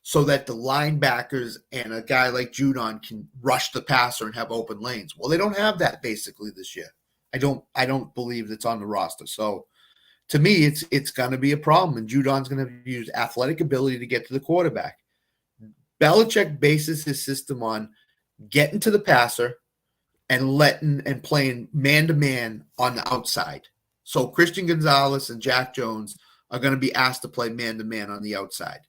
so that the linebackers and a guy like Judon can rush the passer and have open lanes. Well, they don't have that basically this year. I don't believe that's on the roster. So to me, it's going to be a problem, and Judon's going to use athletic ability to get to the quarterback. Belichick bases his system on getting to the passer and playing man-to-man on the outside. So Christian Gonzalez and Jack Jones are going to be asked to play man-to-man on the outside.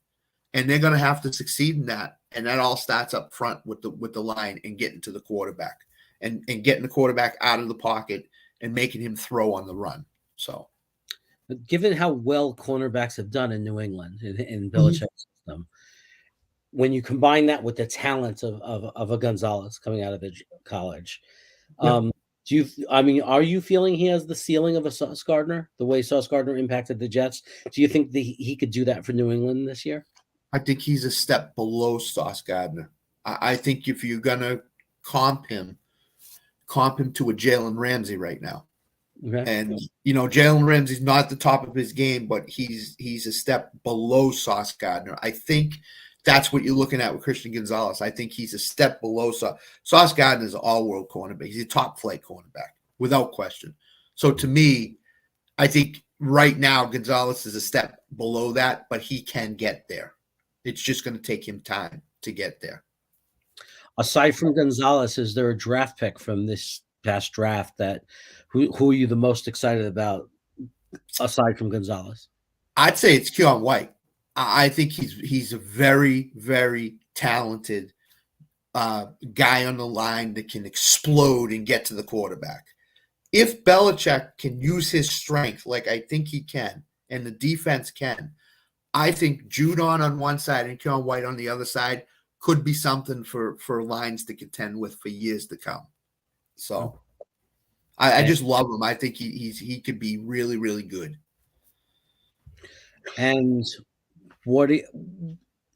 And they're going to have to succeed in that. And that all starts up front with the line and getting to the quarterback and getting the quarterback out of the pocket and making him throw on the run. So, given how well cornerbacks have done in New England in Belichick's system, when you combine that with the talent of a Gonzalez coming out of college, are you feeling he has the ceiling of a Sauce Gardner, the way Sauce Gardner impacted the Jets? Do you think that he could do that for New England this year? I think he's a step below Sauce Gardner. I think if you're going to comp him to a Jalen Ramsey right now. Okay. And, Jalen Ramsey's not at the top of his game, but he's a step below Sauce Gardner. I think that's what you're looking at with Christian Gonzalez. I think he's a step below Sauce Gardner is an all-world cornerback. He's a top-flight cornerback, without question. So to me, I think right now Gonzalez is a step below that, but he can get there. It's just going to take him time to get there. Aside from Gonzalez, is there a draft pick from this past draft that who are you the most excited about aside from Gonzalez? I'd say it's Keon White. I think he's a very, very talented guy on the line that can explode and get to the quarterback. If Belichick can use his strength like I think he can, and the defense can, I think Judon on one side and Keon White on the other side could be something for lines to contend with for years to come. So I just love him. I think he could be really, really good. And what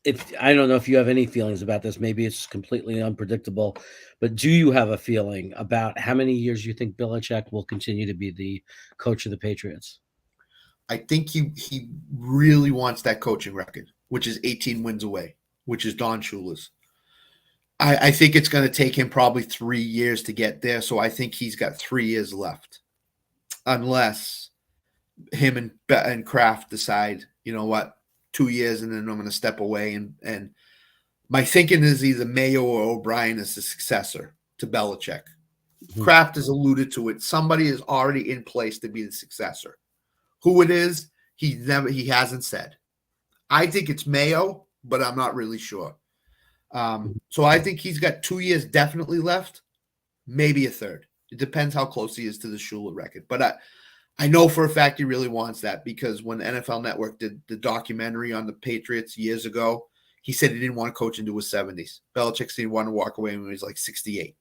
if I don't know if you have any feelings about this, maybe it's completely unpredictable, but do you have a feeling about how many years you think Belichick will continue to be the coach of the Patriots? I think he really wants that coaching record, which is 18 wins away, which is Don Shula's. I think it's going to take him probably 3 years to get there, so I think he's got 3 years left, unless him and Kraft decide, you know what, 2 years and then I'm going to step away. And my thinking is either Mayo or O'Brien is the successor to Belichick. Mm-hmm. Kraft has alluded to it. Somebody is already in place to be the successor. Who it is, he hasn't said. I think it's Mayo, but I'm not really sure. So I think he's got 2 years definitely left, maybe a third. It depends how close he is to the Shula record. But I know for a fact he really wants that, because when NFL Network did the documentary on the Patriots years ago, he said he didn't want to coach into his 70s. Belichick said he wanted to walk away when he was like 68.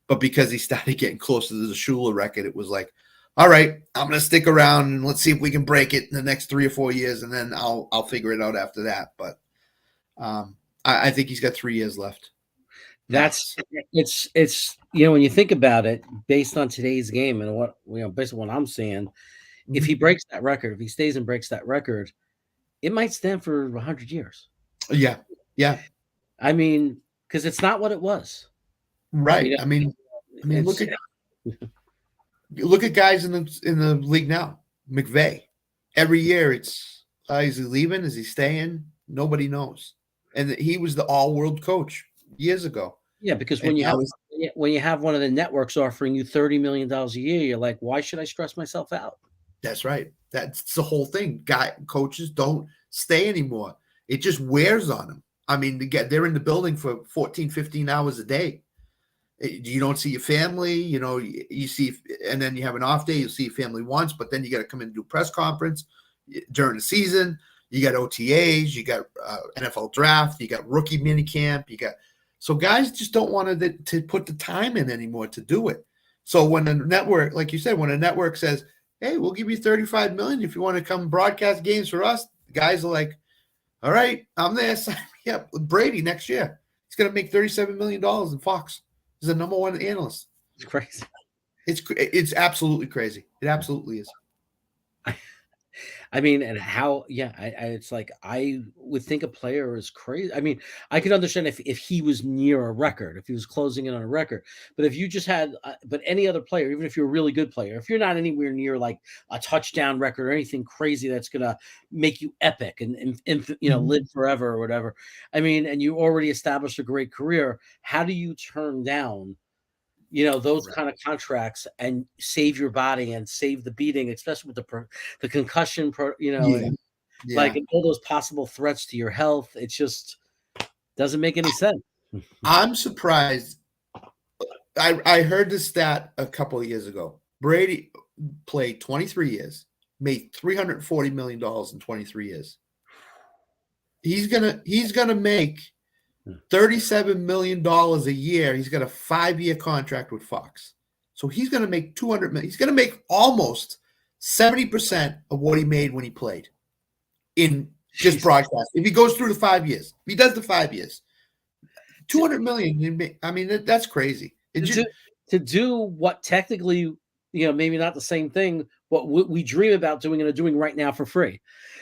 But because he started getting closer to the Shula record, it was like, all right, I'm going to stick around and let's see if we can break it in the next 3 or 4 years, and then I'll figure it out after that. But I think he's got 3 years left. It's when you think about it, based on today's game and based on what I'm seeing, if he breaks that record, if he stays and breaks that record, it might stand for 100 years. Yeah. I mean, because it's not what it was. Right. I mean, look at guys in the league now. McVay. Every year it's is he leaving? Is he staying? Nobody knows. And he was the all-world coach years ago. Yeah, because when you have one of the networks offering you $30 million a year, you're like, why should I stress myself out? That's right. That's the whole thing. Coaches don't stay anymore. It just wears on them. I mean, they're in the building for 14, 15 hours a day. You don't see your family, you see, and then you have an off day, you see your family once, but then you got to come in and do a press conference during the season. You got OTAs, you got NFL draft, you got rookie mini camp, so guys just don't want to put the time in anymore to do it. So when a network, like you said, when a network says, hey, we'll give you $35 million if you want to come broadcast games for us, guys are like, all right, I'm there. Sign me up with Brady next year. He's going to make $37 million in Fox. He's the number one analyst. It's crazy. It's absolutely crazy. It absolutely is. I mean, and how? Yeah, it's like I would think a player is crazy. I mean, I could understand if he was near a record, if he was closing in on a record. But if you just had, but any other player, even if you're a really good player, if you're not anywhere near like a touchdown record or anything crazy that's gonna make you epic and live forever or whatever. I mean, and you already established a great career. How do you turn down those kind of contracts and save your body and save the beating, especially with the concussion, like all those possible threats to your health? It just doesn't make any sense. I'm surprised. I heard this stat a couple of years ago. Brady played 23 years, made $340 million in 23 years. He's gonna make $37 million a year. He's got a 5-year contract with Fox. So he's going to make $200 million. He's going to make almost 70% of what he made when he played in just broadcast. If he goes through the 5 years, if he does the 5 years, $200 million. I mean, that's crazy. To do what technically, maybe not the same thing, what we dream about doing and are doing right now for free.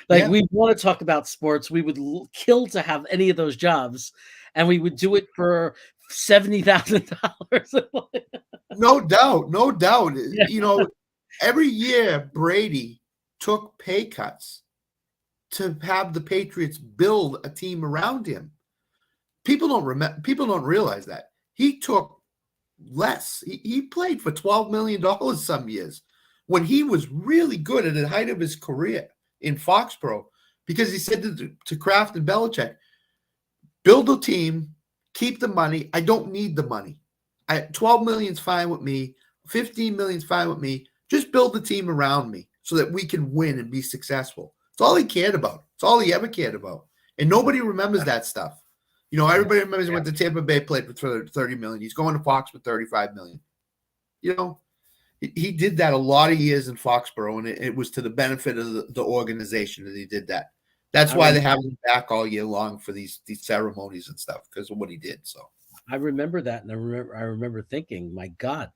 Like we want to talk about sports. We would kill to have any of those jobs, and we would do it for $70,000. No doubt. Yeah. Every year Brady took pay cuts to have the Patriots build a team around him. people don't remember. People don't realize that he took less. He played for $12 million some years when he was really good at the height of his career in Foxborough, because he said to Kraft and Belichick, build a team, keep the money. I don't need the money. 12 million is fine with me. 15 million is fine with me. Just build the team around me so that we can win and be successful. It's all he cared about. It's all he ever cared about. And nobody remembers that stuff. You know, everybody remembers he went to Tampa Bay, played for 30 million. He's going to Fox for 35 million. You know, he did that a lot of years in Foxborough, and it was to the benefit of the organization that he did that. That's why they have him back all year long for these ceremonies and stuff, because of what he did. So I remember that, and I remember thinking, my God,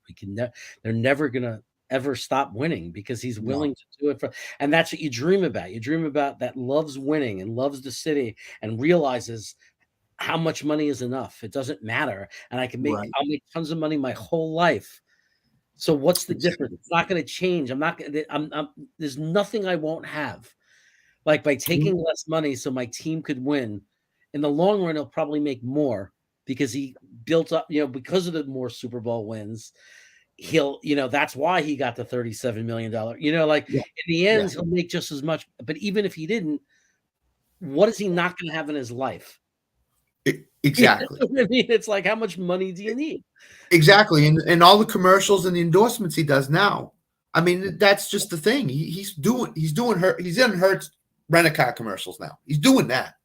they're never gonna ever stop winning because he's willing to do it for. And that's what you dream about. You dream about that loves winning and loves the city and realizes how much money is enough. It doesn't matter, and I'll make tons of money my whole life. So what's the difference? It's not going to change. There's nothing I won't have. Like by taking less money so my team could win, in the long run, he'll probably make more because he built up, because of the more Super Bowl wins, that's why he got the $37 million. In the end, he'll make just as much. But even if he didn't, what is he not going to have in his life? Exactly. You know what I mean? It's like, how much money do you need? Exactly. And all the commercials and the endorsements he does now. I mean, that's just the thing. He's in Hertz rent-a-car commercials now. He's doing that.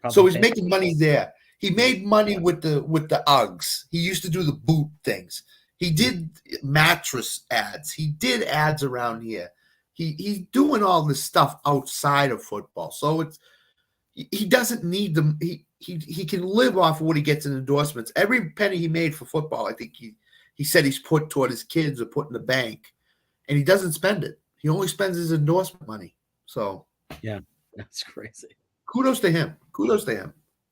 So he's making money there. He made money with the Uggs. He used to do the boot things. He did mattress ads. He did ads around here. He's doing all this stuff outside of football. So he doesn't need them. He can live off of what he gets in endorsements. Every penny he made for football, I think he said he's put toward his kids or put in the bank, and he doesn't spend it. He only spends his endorsement money. So yeah, that's crazy. Kudos to him.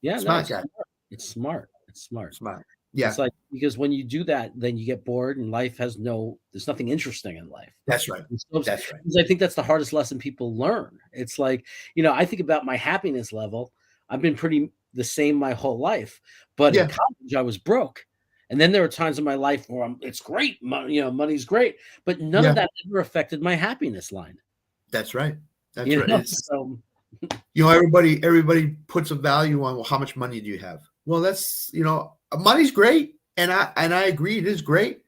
Yeah, smart guy. It's smart. Smart. Yeah. It's like, because when you do that, then you get bored and there's nothing interesting in life. That's right. That's right. I think that's the hardest lesson people learn. It's like, I think about my happiness level. I've been pretty the same my whole life, but in college I was broke. And then there were times in my life where it's great. Money's great, but none of that ever affected my happiness line. That's right. That's right. So, everybody puts a value on, well, how much money do you have? Well, that's, money's great. And I agree. It is great,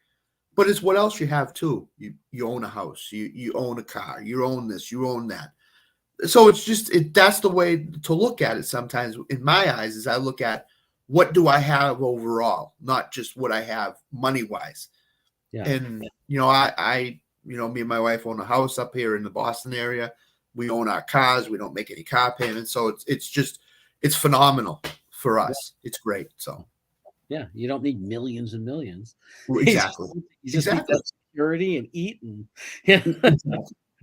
but it's what else you have too. You own a house, you own a car, you own this, you own that. So it's just, that's the way to look at it. Sometimes in my eyes, is I look at what do I have overall, not just what I have money wise. Yeah. And, I me and my wife own a house up here in the Boston area. We own our cars. We don't make any car payments. So it's phenomenal for us. It's great. So, yeah, you don't need millions and millions. Exactly. You just need that security and eat and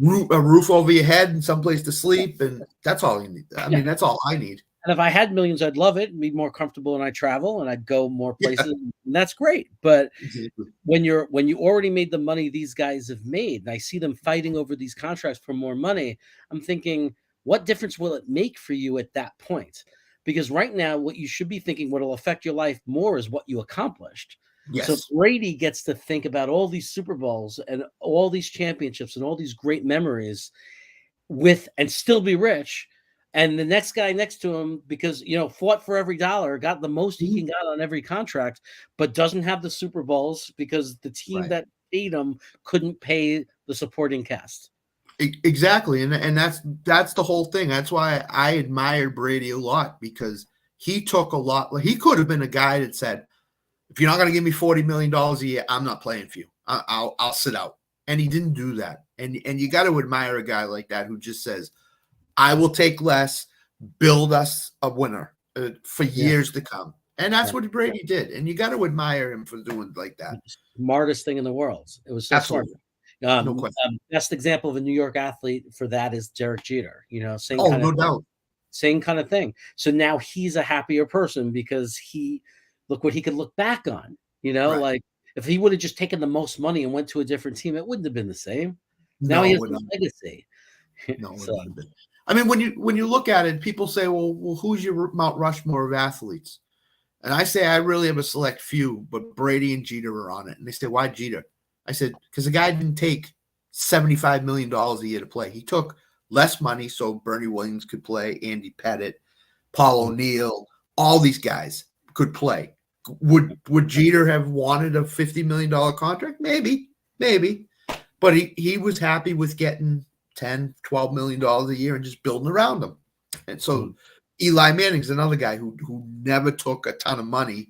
a roof over your head and someplace to sleep. And that's all you need. I mean, that's all I need. And if I had millions, I'd love it and be more comfortable, and I'd travel and I'd go more places. And that's great. But when you already made the money these guys have made, and I see them fighting over these contracts for more money, I'm thinking, what difference will it make for you at that point? Because right now, what you should be thinking, what will affect your life more, is what you accomplished. Yes. So Brady gets to think about all these Super Bowls and all these championships and all these great memories and still be rich. And the next guy next to him, because, fought for every dollar, got the most he can get on every contract, but doesn't have the Super Bowls because the team that paid him couldn't pay the supporting cast. Exactly. And that's the whole thing. That's why I admired Brady a lot, because he took a lot. He could have been a guy that said, if you're not going to give me $40 million a year, I'm not playing for you. I'll sit out. And he didn't do that. And you got to admire a guy like that who just says, I will take less, build us a winner for years to come. And that's what Brady did. And you got to admire him for doing like that. Smartest thing in the world. It was so Absolutely. smart. No question. Best example of a New York athlete for that is Derek Jeter. No doubt. Same kind of thing. So now he's a happier person because look what he could look back on. Like if he would have just taken the most money and went to a different team, it wouldn't have been the same. Now he has a legacy. No, it wouldn't have been. I mean, when you look at it, people say, well, who's your Mount Rushmore of athletes? And I say I really have a select few, but Brady and Jeter are on it. And they say, why Jeter? I said, because the guy didn't take $75 million a year to play. He took less money so Bernie Williams could play, Andy Pettitte, Paul O'Neill, all these guys could play. Would Jeter have wanted a $50 million contract? Maybe. But he was happy with getting $10, $12 million a year and just building around them. And so Eli Manning's another guy who never took a ton of money,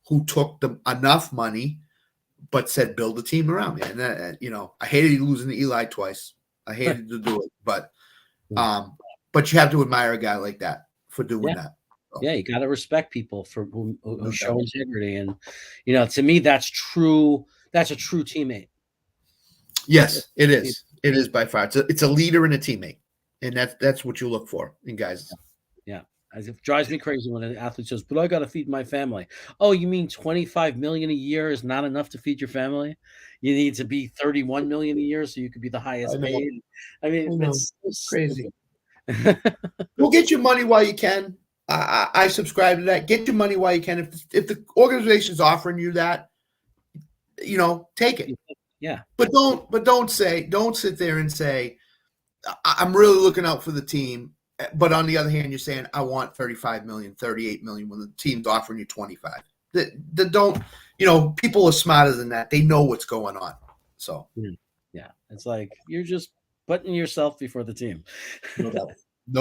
who took enough money, but said, build a team around me. And that, I hated losing to Eli twice. I hated to do it, but you have to admire a guy like that for doing that. So, yeah, you got to respect people for who show integrity, and to me, that's true. That's a true teammate. Yes, it is. It is by far. It's a leader and a teammate, and that's what you look for in guys. Yeah. It drives me crazy when an athlete says, "But I got to feed my family." Oh, you mean $25 million a year is not enough to feed your family? You need to be $31 million a year so you could be the highest paid. I mean, it's crazy. Well, get your money while you can. I subscribe to that. Get your money while you can. If the organization's offering you that, take it. Yeah. But don't sit there and say, I'm really looking out for the team. But on the other hand, you're saying, I want 35 million, 38 million when the team's offering you 25. People are smarter than that. They know what's going on. So, yeah, it's like you're just putting yourself before the team. No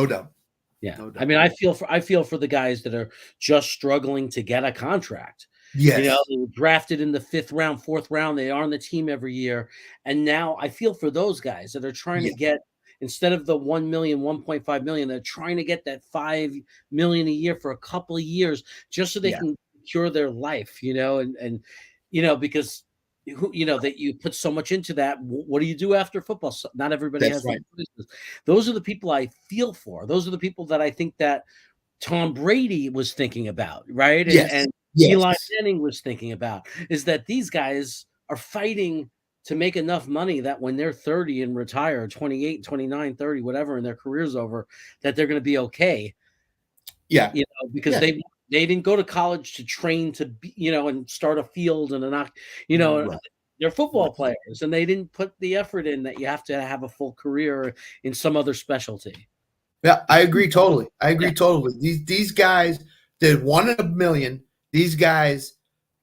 doubt. Yeah. No doubt. I mean, I feel for the guys that are just struggling to get a contract. Yes. They were drafted in the 5th round, 4th round. They are on the team every year. And now I feel for those guys that are trying to get, instead of the 1 million, 1.5 million, they're trying to get that 5 million a year for a couple of years just so they can secure their life, and because that you put so much into that. What do you do after football? So not everybody has that business. Those are the people I feel for. Those are the people that I think that Tom Brady was thinking about, right? And Eli Manning was thinking about, is that these guys are fighting to make enough money that when they're 30 and retire, 28, 29, 30, whatever, and their career's over, that they're going to be okay. Yeah. Because they didn't go to college to train to be, and start a field and they're football players, and they didn't put the effort in that you have to have a full career in some other specialty. Yeah, I agree totally. Totally. These guys did 1 in a million. These guys,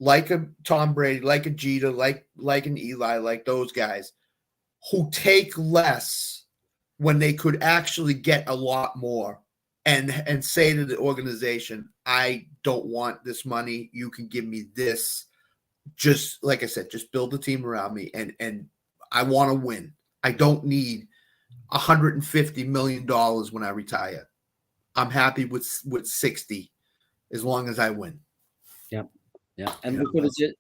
like a Tom Brady, like a Jeter, like an Eli, like those guys who take less when they could actually get a lot more, and say to the organization, I don't want this money. You can give me this. Just like I said, just build a team around me, and I want to win. I don't need $150 million when I retire. I'm happy with 60 as long as I win. Yeah. And look what it did.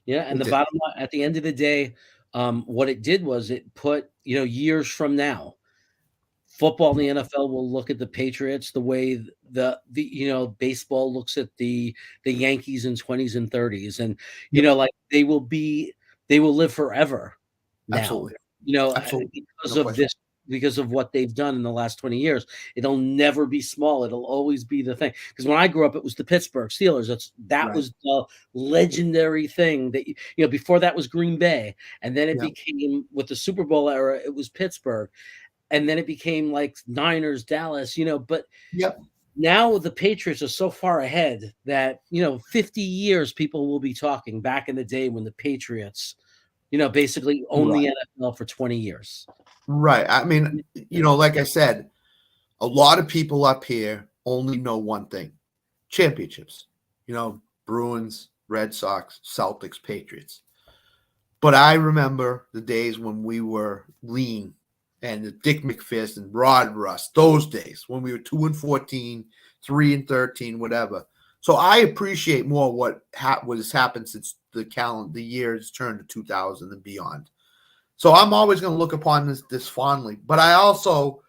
Yeah. And the bottom line, at the end of the day, what it did was it put, years from now, football in the NFL will look at the Patriots the way the baseball looks at the Yankees in 20s and 30s. And, like they will live forever now. Absolutely. Absolutely. Because of what they've done in the last 20 years. It'll never be small. It'll always be the thing. Because when I grew up, it was the Pittsburgh Steelers. That was the legendary thing that, before that was Green Bay. And then it became, with the Super Bowl era, it was Pittsburgh. And then it became like Niners, Dallas, but now the Patriots are so far ahead that, 50 years people will be talking back in the day when the Patriots, basically owned the NFL for 20 years. Right. I mean, like I said, a lot of people up here only know one thing: championships. Bruins, Red Sox, Celtics, Patriots. But I remember the days when we were lean, and the Dick McPherson and Rod Rust, those days when we were 2-14, 3-13, whatever. So I appreciate more what has happened since the years turned to 2000 and beyond. So I'm always going to look upon this fondly, but I also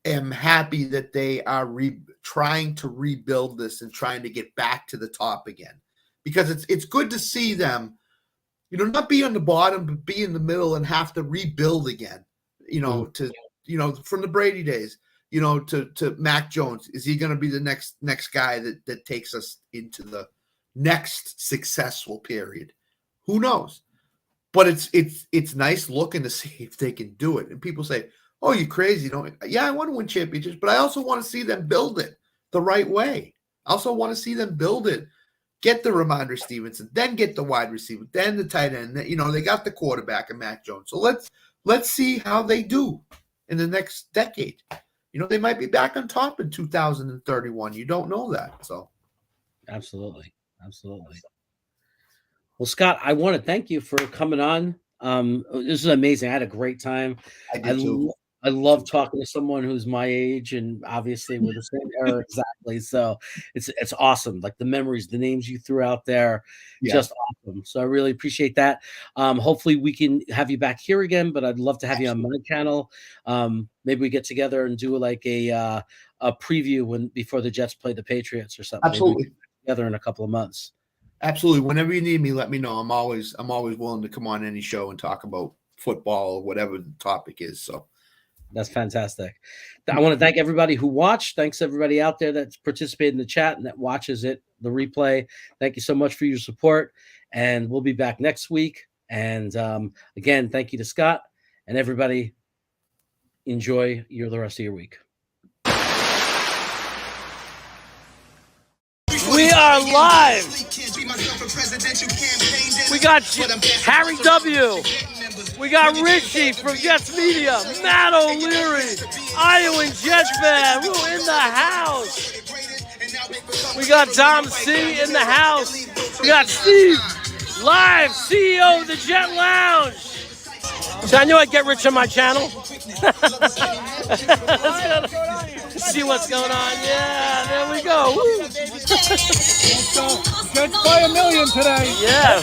am happy that they are trying to rebuild this and trying to get back to the top again, because it's good to see them, not be on the bottom, but be in the middle and have to rebuild again, from the Brady days, to Mac Jones. Is he going to be the next guy that takes us into the next successful period. Who knows? But it's nice looking to see if they can do it. And people say, "Oh, you're crazy." Yeah, I want to win championships, but I also want to see them build it the right way. I also want to see them build it. Get the Ramondre Stevenson, then get the wide receiver, then the tight end. They got the quarterback and Mac Jones. So let's see how they do in the next decade. They might be back on top in 2031. You don't know that. So absolutely. Well, Scott, I want to thank you for coming on. This is amazing. I had a great time. I did too. I love talking to someone who's my age, and obviously we're the same era exactly. So it's awesome. Like the memories, the names you threw out there, just awesome. So I really appreciate that. Hopefully we can have you back here again, but I'd love to have you on my channel. Maybe we get together and do like a preview before the Jets play the Patriots or something. Absolutely. Maybe together in a couple of months. Absolutely. Whenever you need me, let me know. I'm always willing to come on any show and talk about football or whatever the topic is. So that's fantastic. I want to thank everybody who watched. Thanks everybody out there that's participated in the chat and that watches the replay. Thank you so much for your support. And we'll be back next week. And again, thank you to Scott, and everybody. Enjoy the rest of your week. We are live. We got Harry W. We got Richie from Jets Media, Matt O'Leary, Iowan Jets fan, in the house. We got Dom C in the house. We got Steve, live, CEO of the Jet Lounge. So I knew I'd get rich on my channel. See what's going on. Yeah, there we go. Jets by 1 million today. Yeah.